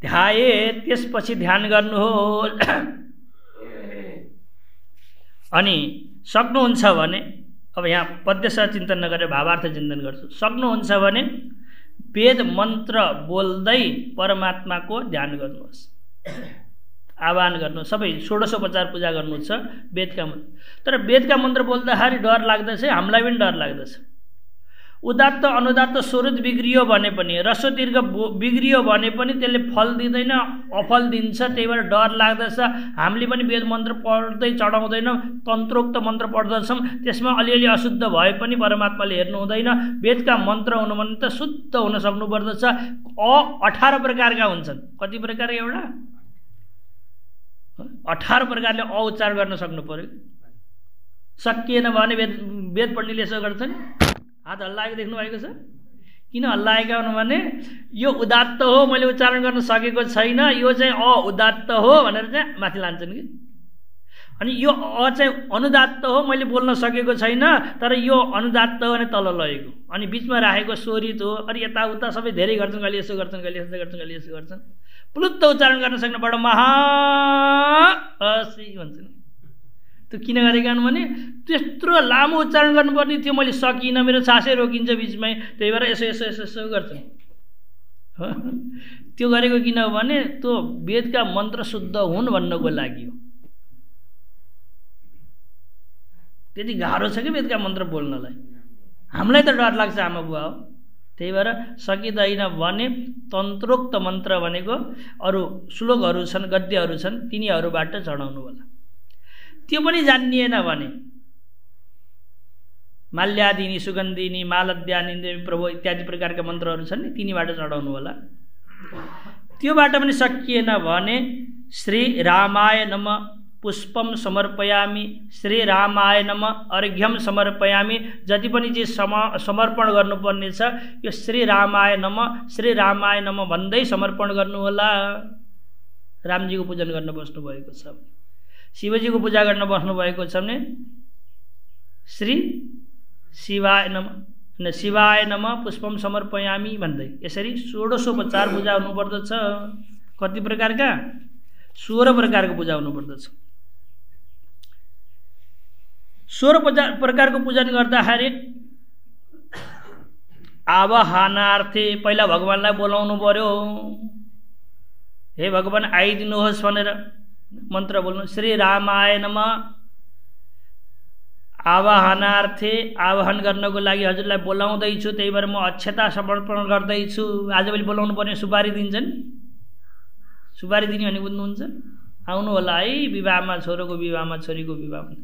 ध्याए, त्यसपछि ध्यान गर्नुहोस्। अनि सक्नुहुन्छ भने, अब यहाँ पद्यसह चिन्तन नगरेर भावार्थ चिन्तन गर्छु, सक्नुहुन्छ भने वेद मन्त्र बोल्दै परमात्माको ध्यान गर्नुहोस्, आह्वान गर्नुहोस्। सबै षोडशोपचार पूजा गर्नु छ वेदका मन्त्र, तर वेदका मन्त्र बोल्दाखेरि डर लाग्दछ, हामीलाई पनि डर लाग्दछ। उदात्त अनुदात्त स्वरूप बिग्रियो भने पनि, रस्व दीर्घ बिग्रियो भने पनि त्यसले फल दिँदैन, अफल दिन्छ, त्यही भएर डर लाग्दछ। हामीले पनि वेद मन्त्र पढ्दै चढाउँदैनौँ, तन्त्रोक्त मन्त्र पढ्दछौँ, त्यसमा अलिअलि अशुद्ध भए पनि परमात्माले हेर्नु हुँदैन। वेदका मन्त्र हुनु भने त शुद्ध हुन सक्नुपर्दछ। 18 प्रकारका हुन्छन्, कति प्रकार, एउटा 18 प्रकारले उच्चार गर्न सक्नु पर्यो। सकिएन भने वेद पढ्नेले यसो गर्छन्, हात हल्लाएको देख्नु भएको छ, किन हल्लाएका हुन् भने यो उदात्त हो, मैले उच्चारण गर्न सकेको छैन, यो चाहिँ उदात्त हो भनेर चाहिँ माथि लान्छन् कि। अनि यो चाहिँ अनुदात्त हो, मैले बोल्न सकेको छैन, तर यो अनुदात्त हो भने तल लगेको, अनि बिचमा राखेको स्वरित हो। अनि यताउता सबै धेरै गर्छन्, कहिले यसो गर्छन्, कहिले यस्तो गर्छन्, कहिले यसो गर्छन्। प्लुत्त उच्चारण गर्न सक्नबाट महा असी भन्छन्। त्यो किन गरेका हुन् भने त्यत्रो लामो उच्चारण गर्नुपर्ने थियो, मैले सकिनँ, मेरो सासै रोकिन्छ बिचमै, त्यही भएर यसो यसो यसो यसो गर्छन्। त्यो गरेको किन हो भने त्यो वेदका मन्त्र शुद्ध हुन् भन्नको लागि हो। त्यति गाह्रो छ कि वेदका मन्त्र बोल्नलाई, हामीलाई त डर लाग्छ आमा बुवा हो। त्यही भएर सकिँदैन भने तन्त्रोक्त मन्त्र भनेको अरू श्लोकहरू छन्, गद्यहरू छन्, तिनीहरूबाट चढाउनु होला। त्यो पनि जानिएन भने माल्यादिनी, सुगन्धिनी, मालद्यानी, प्रभु इत्यादि प्रकारका मन्त्रहरू छन् नि, तिनीबाट चढाउनु होला। त्योबाट पनि सकिएन भने श्री रामाय नमः पुष्पम समर्पयामी, श्री रामाय नमः अर्घ्यम समर्पयामी, जति पनि जे समर्पण गर्नुपर्ने छ यो श्री रामाय नमः भन्दै समर्पण गर्नु होला। रामजीको पूजन गर्न बस्नु भएको छ, शिवजीको पूजा गर्न बस्नु भएको छ भने श्री शिवाय नमः पुष्पम समर्पयामी भन्दै यसरी 16 पूजा हुनुपर्दछ। कति प्रकारका? 16 प्रकारको पूजा हुनुपर्दछ। 16 प्रकारको पूजन गर्दाखेरि आवाहनार्थे पहिला भगवानलाई बोलाउनु पर्यो। हे भगवान आइदिनुहोस् भनेर मन्त्र बोल्नु। श्री रामाय नमः आवाहनार्थे, आवाहन गर्नको लागि हजुरलाई बोलाउँदैछु, त्यही भएर म अक्षता समर्पण गर्दैछु। आजभोलि बोलाउनु पर्ने सुपारी दिन्छन्, सुपारी दिने भने बुझ्नुहुन्छ? आउनु होला है, विवाहमा, छोरोको विवाहमा, छोरीको विवाहमा।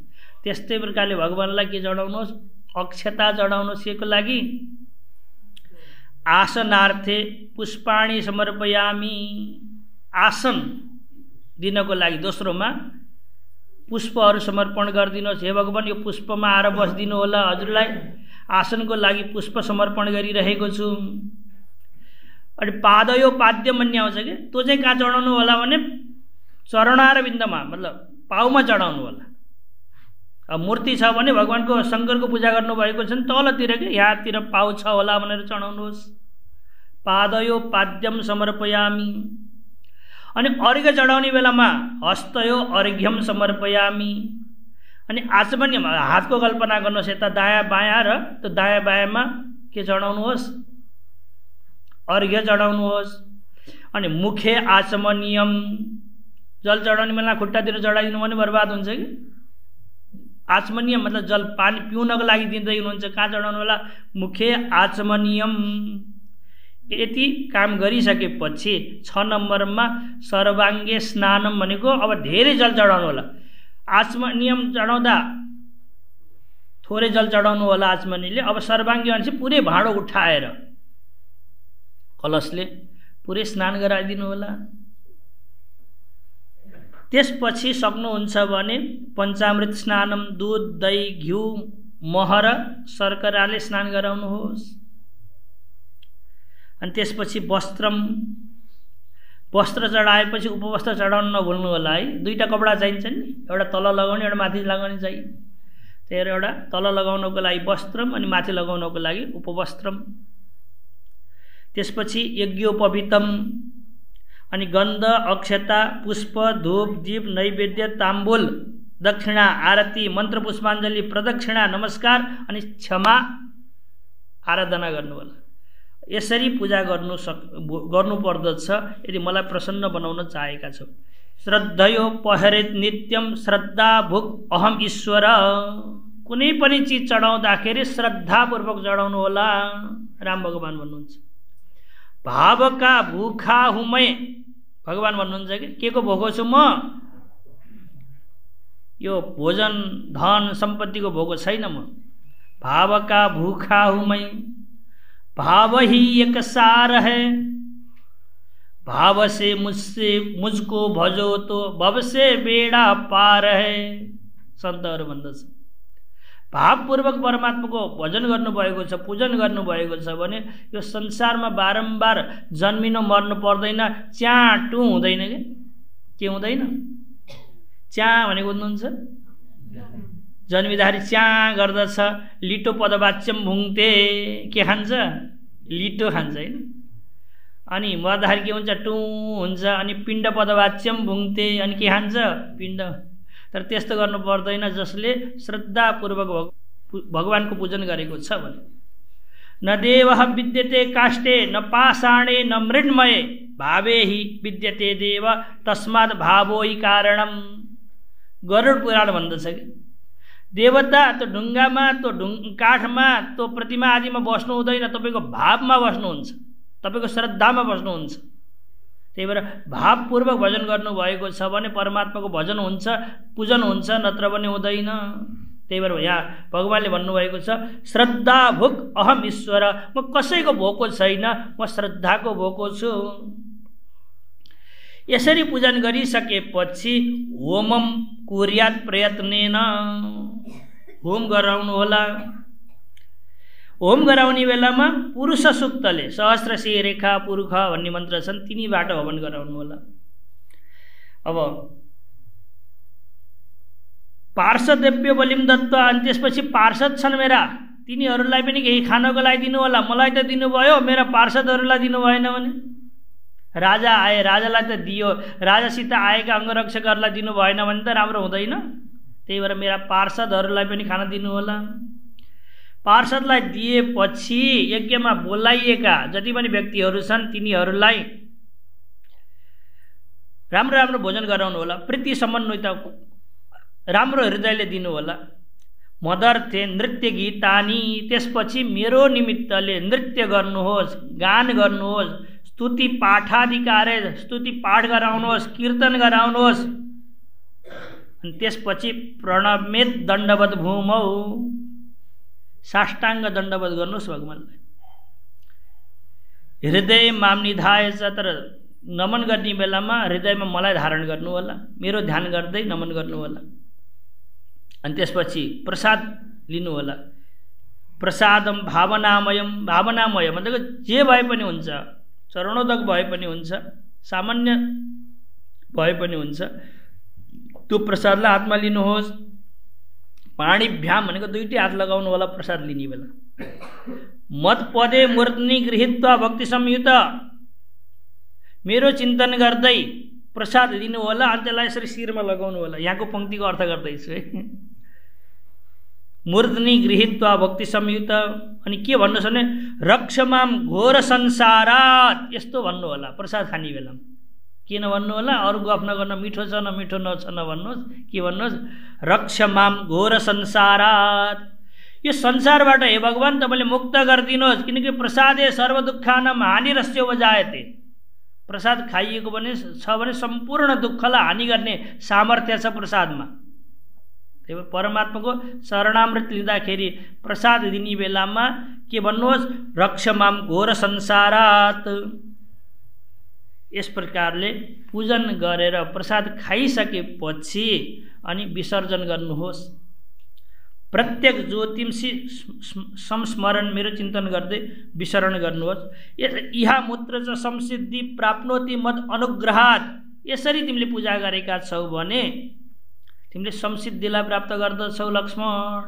त्यस्तै प्रकारले भगवानलाई के चढाउनुहोस्? अक्षता चढाउनुहोस्। के को लागि? आसनार्थे पुष्पाणि समर्पयामी, आसन दिनको लागि दोस्रोमा पुष्पहरू समर्पण गरिदिनुहोस्। हे भगवान यो पुष्पमा आएर बसिदिनु होला, हजुरलाई आसनको लागि पुष्प समर्पण गरिरहेको छु। अनि पादयो पाद्यमन्य आउँछ कि त्यो चाहिँ कहाँ चढाउनु होला भने चरणारविन्दमा, मतलब पाउमा चढाउनु होला। अब मूर्ति छ भने भगवानको शङ्करको पूजा गर्नुभएको छ भने तलतिर के यहाँतिर पाउ छ होला भनेर चढाउनुहोस्। पादयो पाद्यम समर्पयामी। अनि अर्घ्य चढाउने बेलामा हस्तयो अर्घ्यम समर्पयामी। अनि आचमन्य हातको कल्पना गर्नुहोस्, यता दायाँ बायाँ र त्यो दायाँ बायाँमा के चढाउनुहोस्? अर्घ्य चढाउनुहोस्। अनि मुखे आचमनियम, जल चढाउने बेला खुट्टातिर चढाइदिनु भने बर्बाद हुन्छ कि। आचमनियम मतलब जल पानी पिउनको लागि दिँदै हुनुहुन्छ, कहाँ चढाउनु होला? मुखे आचमनियम। यति काम गरिसकेपछि 6 नम्बरमा सर्वाङ्गे स्नानम भनेको अब धेरै जल चढाउनु होला। आचमनियम चढाउँदा थोरै जल चढाउनु होला आचमनीले। अब सर्वाङ्गे भनेपछि पुरै भाँडो उठाएर कलशले पुरै स्नान गराइदिनु होला। त्यसपछि सक्नुहुन्छ भने पञ्चामृत स्नानम, दुध, दही, घिउ, मह र शर्कराले स्नान गराउनुहोस्। अनि त्यसपछि वस्त्र चढाएपछि उपवस्त्र चढाउन नभुल्नु होला है। 2टा कपडा चाहिन्छ नि, एउटा तल लगाउने, एउटा माथि लगाउने चाहियो। त्यही भएर एउटा तल लगाउनको लागि वस्त्रम अनि माथि लगाउनको लागि उपवस्त्रम। त्यसपछि यज्ञोपवीतम, अनि गन्ध, अक्षता, पुष्प, धूप, दीप, नैवेद्य, ताम्बूल, दक्षिणा, आरती, मन्त्र पुष्पाञ्जली, प्रदक्षिणा, नमस्कार अनि क्षमा आराधना गर्नु होला। यसरी पूजा गर्नुपर्दछ यदि मलाई प्रसन्न बनाउन चाहेका छौ। श्रद्धयो पहरेत नित्यम श्रद्धा भुक अहम ईश्वर। कुनै पनि चिज चढाउँदाखेरि श्रद्धापूर्वक चढाउनु होला। राम भगवान भन्नुहुन्छ भावका भूखा हुँ मैं। भगवान भन्नुहुन्छ कि के को भोगो छु म? यो भोजन धन सम्पत्तिको भोगो छैन म। भावका भूखा हुँ मैं, भाव ही एक सार है, भाव से मुझको भजो तो भव से बेड़ा पार है। सन्तहरू भन्दछ भावपूर्वक परमात्माको भजन गर्नुभएको छ, पूजन गर्नुभएको छ भने यो संसारमा बारम्बार जन्मिनु मर्नु पर्दैन, च्याटु हुँदैन। के हुँदैन? च्या भनेको हुनुहुन्छ जन्मिँदाखेरि च्या गर्दछ, लिटो पदवाच्यम भुङ्ते, के खान्छ? लिटो खान्छ होइन। अनि मर्दाखेरि के हुन्छ? टु हुन्छ। अनि पिण्ड पदवाच्यम भुङ्ते, अनि के खान्छ? पिण्ड। तर त्यस्तो गर्नु पर्दैन जसले श्रद्धापूर्वक भगवानको पूजन गरेको छ भने। न देवः विद्यते काष्ठे न पाषाणे न मृण्मये भावे हि विद्यते देव तस्मात् भावो हि कारणम। गरुड पुराण भन्दछ कि देवता त्यो ढुङ्गामा, त्यो काठमा, त्यो प्रतिमा आदिमा बस्नु हुँदैन, तपाईँको भावमा बस्नुहुन्छ, तपाईँको श्रद्धामा बस्नुहुन्छ। त्यही भएर भावपूर्वक भजन गर्नुभएको छ भने परमात्माको भजन हुन्छ, पूजन हुन्छ, नत्र भने हुँदैन। त्यही भएर यहाँ भगवानले भन्नुभएको छ श्रद्धा भुक अहम ईश्वर, म कसैको भोको छैन, म श्रद्धाको भोको छु। यसरी पूजन गरिसकेपछि होमम कुर्यात प्रयत्नेन, होम गराउनु होला। होम गराउने बेलामा पुरुष सूक्तले सहस्रशी रेखा पुरुष भन्ने मन्त्र छन्, तिनीबाट हवन गराउनु होला। अब पार्षदेव्य बलिम दत्त, अनि त्यसपछि पार्षद छन् मेरा, तिनीहरूलाई पनि केही खानको लागि दिनु होला। मलाई त दिनुभयो, मेरा पार्षदहरूलाई दिनु भएन भने? राजा आए, राजालाई त दियो, राजासित आएका अङ्गरक्षकहरूलाई दिनु भएन भने त राम्रो हुँदैन। त्यही भएर मेरा पार्षदहरूलाई पनि खाना दिनु होला। पार्षदलाई दिएपछि यज्ञमा बोलाइएका जति पनि व्यक्तिहरू छन् तिनीहरूलाई राम्रो राम्रो भोजन गराउनु होला। प्रीति समन्वित राम्रो हृदयले दिनु होला। मदर्थे नृत्य गीतानी, त्यसपछि मेरो निमित्तले नृत्य गर्नुहोस्, गान गर्नुहोस्, स्तुति पाठाधिकारे स्तुति पाठ गराउनुहोस्, कीर्तन गराउनुहोस्। अनि त्यसपछि प्रणमेत दण्डवत भूमौ, साष्टाङ्ग दण्डवत गर्नुहोस् भगवानलाई। हृदय माम निधाएछ, तर नमन गर्ने बेलामा हृदयमा मलाई धारण गर्नु होला, मेरो ध्यान गर्दै नमन गर्नु होला। अनि त्यसपछि प्रसाद लिनु होला। प्रसादम भावनामयम, भावनामय भनेको जे भए पनि हुन्छ, चरणोदक भए पनि हुन्छ, सामान्य भए पनि हुन्छ, त्यो प्रसादलाई हातमा लिनुहोस्। पाणिभ्याम भनेको दुईटै हात लगाउनु होला प्रसाद लिने बेला। मत पदे मूर्धनि गृहीत्वा भक्ति संयुत, मेरो चिन्तन गर्दै प्रसाद लिनु होला, अनि त्यसलाई यसरी शिरमा लगाउनु होला। यहाँको पङ्क्तिको अर्थ गर्दैछु है। मूर्धनि गृहीत्वा भक्ति संयुत, अनि के भन्नुहोस् भने रक्षमाम घोर संसारात, यस्तो भन्नु होला प्रसाद खाने बेला। किन भन्नु होला? अरू गफ नगर्न, मिठो छ न मिठो नछ नभन्नुहोस्, के भन्नुहोस्? रक्षमाम घोर संसारात, यो संसारबाट हे भगवान तपाईँले मुक्त गरिदिनुहोस्, किनकि प्रसादे सर्व दुःखानां हानिरस्य उपजायते। प्रसाद खाइएको भने छ भने सम्पूर्ण दुःखलाई हानि गर्ने सामर्थ्य छ प्रसादमा। त्यही भएर परमात्माको शरणामृत लिँदाखेरि प्रसाद दिने बेलामा के भन्नुहोस्? रक्षमाम घोर संसारात। यस प्रकारले पूजन गरेर प्रसाद खाइसकेपछि अनि विसर्जन गर्नुहोस्। प्रत्येक ज्योतिषी संस्मरण, मेरो चिन्तन गर्दै विसरण गर्नुहोस्। इहा मूत्र च संसिद्धि प्राप्नोति मद अनुग्रहात्, यसरी तिमीले पूजा गरेका छौ भने तिमीले संसिद्धिलाई प्राप्त गर्दछौ लक्ष्मण।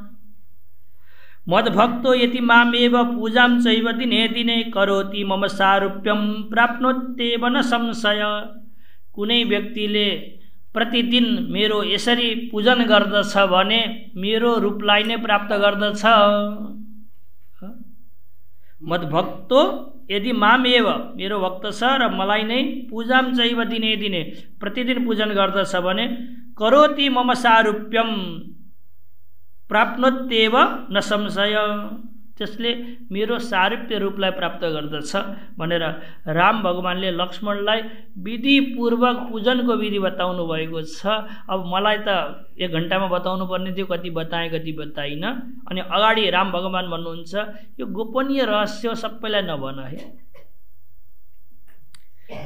मद्भक्तो यति मामेव पूजां चैव दिने दिने करोति मम सारूप्यं प्राप्नोत्येव न संशय। कुनै व्यक्तिले प्रतिदिन मेरो यसरी पूजन गर्दछ भने मेरो रूपलाई नै प्राप्त गर्दछ। मद्भक्तो यदि मामेव, मेरो भक्त छ र मलाई नै पूजां चैव दिने दिने प्रतिदिन पूजन गर्दछ भने करोति मम सारूप्यम प्राप्नोत्येव न संशय, त्यसले मेरो सारूप्य रूपलाई प्राप्त गर्दछ भनेर राम भगवानले लक्ष्मणलाई विधिपूर्वक पूजनको विधि बताउनु भएको छ। अब मलाई त 1 घण्टामा बताउनु पर्ने थियो, कति बताएँ कति बताइन। अनि अगाडि राम भगवान भन्नुहुन्छ यो गोपनीय रहस्य सबैलाई नभन है।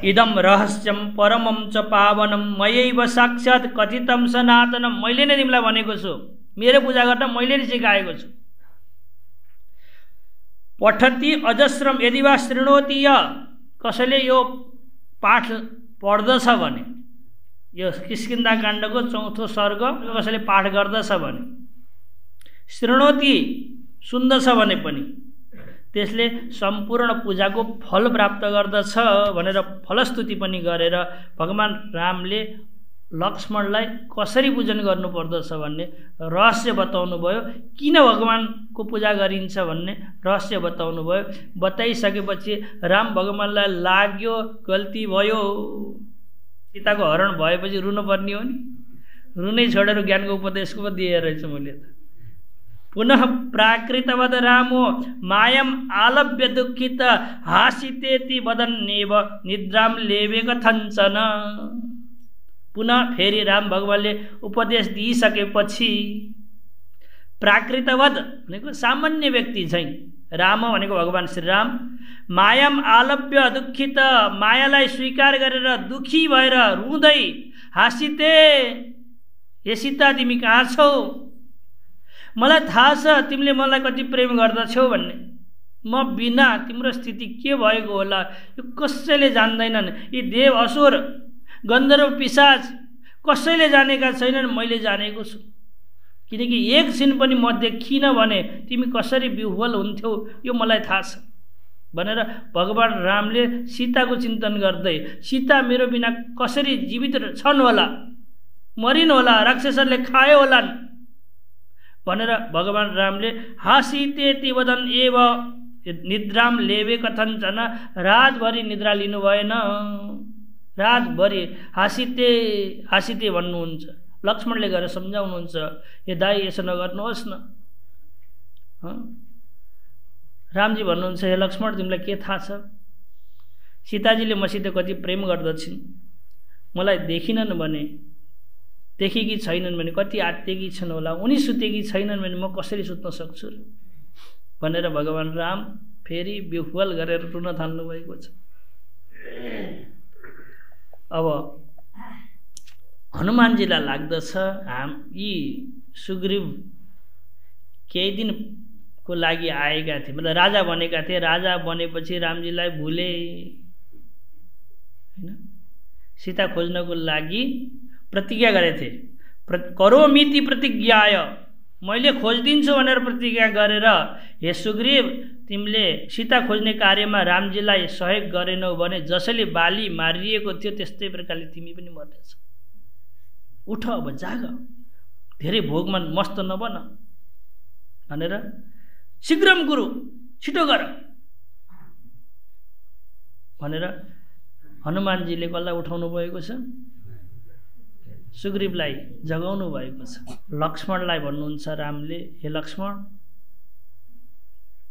इदम रहस्यम परमम च पावनम मयैव साक्षात् कथितम सनातनम, मैले नै तिमीलाई भनेको छु मेरो पूजा गर्न मैले नै सिकाएको छु। पठति अजस्रम यदि वा शृणोति य, कसैले यो पाठ पढ्दछ भने, यो किष्किन्धा काण्डको 4औं सर्ग कसैले पाठ गर्दछ भने, शृणोति सुन्दछ भने पनि त्यसले सम्पूर्ण पूजाको फल प्राप्त गर्दछ भनेर फलस्तुति पनि गरेर भगवान रामले लक्ष्मणलाई कसरी पूजन गर्नुपर्दछ भन्ने रहस्य बताउनु भयो। किन भगवानको पूजा गरिन्छ भन्ने रहस्य बताउनु भयो। बताइसकेपछि राम भगवानलाई लाग्यो गल्ती भयो, सीताको हरण भएपछि रुनु पर्ने हो नि, रुनै छोडेर ज्ञानको उपदेशको पो दिए रहेछ मैले त। पुनः प्राकृतवद रामो मायम आलभ्य दुःखित हासितेति वदन्नेव निद्राम लेवे कथञ्चन। पुनः फेरि राम भगवानले उपदेश दिइसकेपछि प्राकृतवद भनेको सामान्य व्यक्ति चाहिँ, राम भनेको भगवान श्री राम, मायाम आलभ्य दुःखित मायालाई स्वीकार गरेर दुखी भएर रुँदै हाँसिते, हे सीता तिमी कहाँ छौ, मलाई थाहा छ तिमीले मलाई कति प्रेम गर्दछौ भन्ने, म बिना तिम्रो स्थिति के भएको होला यो कसैले जान्दैनन्। यी देव असुर गन्धर्व पिशाच कसैले जानेका छैनन्, मैले जानेको छु। किनकि एकछिन पनि म देखिनँ भने तिमी कसरी विह्वल हुन्थ्यौ यो मलाई थाहा छ भनेर भगवान रामले सीताको चिन्तन गर्दै, सीता मेरो बिना कसरी जीवित छन् होला, मरिन होला, राक्षसहरूले खायो होलान् भनेर भगवान रामले हासितेति वदन एव निद्राम लेवे कथञ्चन, रातभरि निद्रा लिनु भएन, रातभरि हाँसिते हाँसिते भन्नुहुन्छ। लक्ष्मणले गएर सम्झाउनुहुन्छ, हे दाइ यसो नगर्नुहोस् न। रामजी भन्नुहुन्छ, हे लक्ष्मण तिमीलाई के थाहा छ, सीताजीले मसित कति प्रेम गर्दछिन्, मलाई देखिनन् भने, देखेकी छैनन् भने कति आत्तेकी छन् होला, उनी सुतेकी छैनन् भने म कसरी सुत्न सक्छु भनेर भगवान राम फेरि विह्वल गरेर रुन थाल्नु भएको छ। अब हनुमानजीलाई लाग्दछ यी सुग्रीव केही दिनको लागि आएका थिए, मतलब राजा बनेका थिए, राजा बनेपछि रामजीलाई भुले हैन, सीता खोज्नको लागि प्रतिज्ञा गरेथे। करोमिति प्रतिज्ञाय, मैले खोजिदिन्छु भनेर प्रतिज्ञा गरेर, हे सुग्रीव तिमीले सीता खोज्ने कार्यमा रामजीलाई सहयोग गरेनौ भने जसले बाली मारिएको थियो त्यस्तै प्रकारले तिमी पनि मर्नेछौ। उठ अब जाग, धेरै भोगमा मस्त नबन भनेर शीघ्रम गुरु, छिटो गर भनेर हनुमानजीले कसलाई उठाउनु भएको छ, सुग्रीवलाई जगाउनु भएको छ। लक्ष्मणलाई भन्नुहुन्छ रामले, हे लक्ष्मण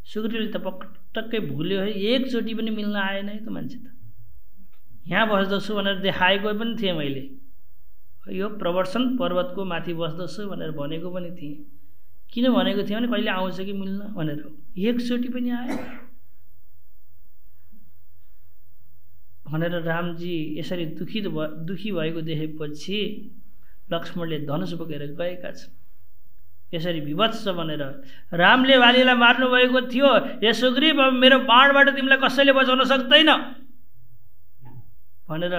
सुग्रीवले त पटक्कै भुल्यो है, एकचोटि पनि मिल्न आएन है त मान्छे त, यहाँ बस्दछु भनेर देखाएको पनि थिएँ मैले, यो प्रवर्षण पर्वतको माथि बस्दछु भनेर भनेको पनि थिएँ, किन भनेको थिएँ भने कहिले आउँछ कि मिल्न भनेर, एकचोटि पनि आयो भनेर रामजी यसरी दुखी भएको देखेपछि लक्ष्मणले धनुष बोकेर गएका छन्। यसरी विवत्स भनेर रामले बालीलाई मार्नु भएको थियो, हे सुग्रीव अब मेरो बाणबाट तिमीलाई कसैले बचाउन सक्दैन भनेर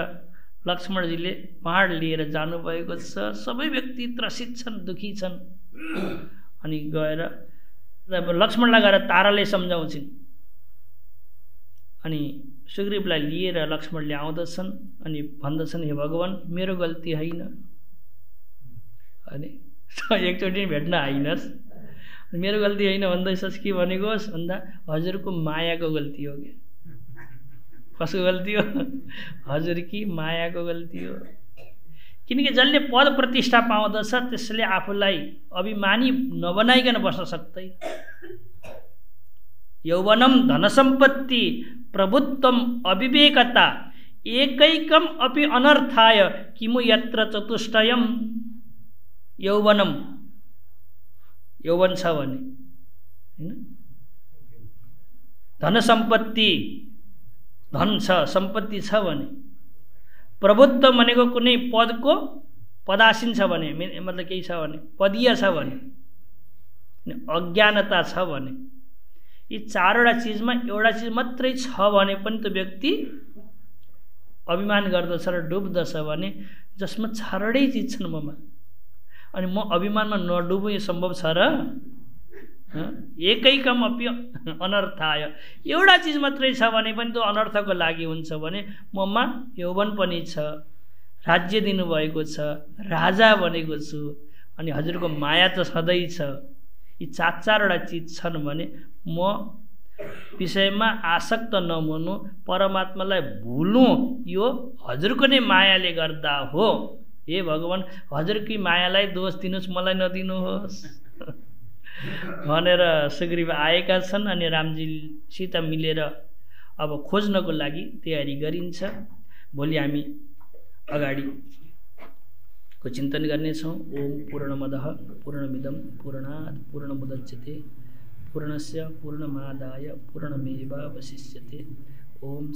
लक्ष्मणजीले बाण लिएर जानुभएको छ। सबै व्यक्ति त्रसित छन्, दुखी छन्। अनि गएर लक्ष्मणलाई गएर ताराले सम्झाउँछिन्। अनि सुग्रीवलाई लिएर लक्ष्मणले आउँदछन् अनि भन्दछन्, हे भगवान मेरो गल्ती होइन, अनि एकचोटि भेट्न आइनस्, मेरो गल्ती होइन भन्दैछस् कि भनेकोस् भन्दा हजुरको मायाको गल्ती हो कि, कसको गल्ती हो, हजुरकी मायाको गल्ती हो। किनकि जसले पद प्रतिष्ठा पाउँदछ त्यसले आफूलाई अभिमानी नबनाइकन बस्न सक्दैन। यौवनम धनसम्पत्ति प्रभुत्वम अविवेकता एकैकम अपि अनर्थाय किमु यत्र चतुष्टयम। यौवनम, यौवन छ भने हैन, धनसम्पत्ति, धन छ, सम्पत्ति छ भने, प्रभुत्व भनेको कुनै पदको पदासीन छ भने, मतलब केही छ भने, पदीय छ भने, अज्ञानता छ भने, यी चारवटा चिजमा एउटा चिज मात्रै छ भने पनि त्यो व्यक्ति अभिमान गर्दछ र डुब्दछ भने, जसमा चारवटै चिज छन् ममा, अनि म अभिमानमा नडुबु, यो सम्भव छ र? एकैकमपि अनर्थाय, एउटा चिज मात्रै छ भने पनि त्यो अनर्थको लागि हुन्छ भने ममा यौवन पनि छ, राज्य दिनुभएको छ, राजा बनेको छु, अनि हजुरको माया त सधैँ छ, यी चारवटा चिज छन् भने म विषयमा आसक्त नहुनु, परमात्मालाई भुलौँ, यो हजुरको नै मायाले गर्दा हो। हे भगवान, हजुरकी मायालाई दोष दिनुहोस्, मलाई नदिनुहोस् भनेर सुग्रीव आएका छन्। अनि रामजीसित मिलेर अब खोज्नको लागि तयारी गरिन्छ। भोलि हामी अगाडिको चिन्तन गर्नेछौँ। ओम पूर्णमदः पूर्णमिदं पूर्णात् पूर्णमुदच्यते पूर्णस्य पूर्णमादाय पूर्णमेवावशिष्यते। ओम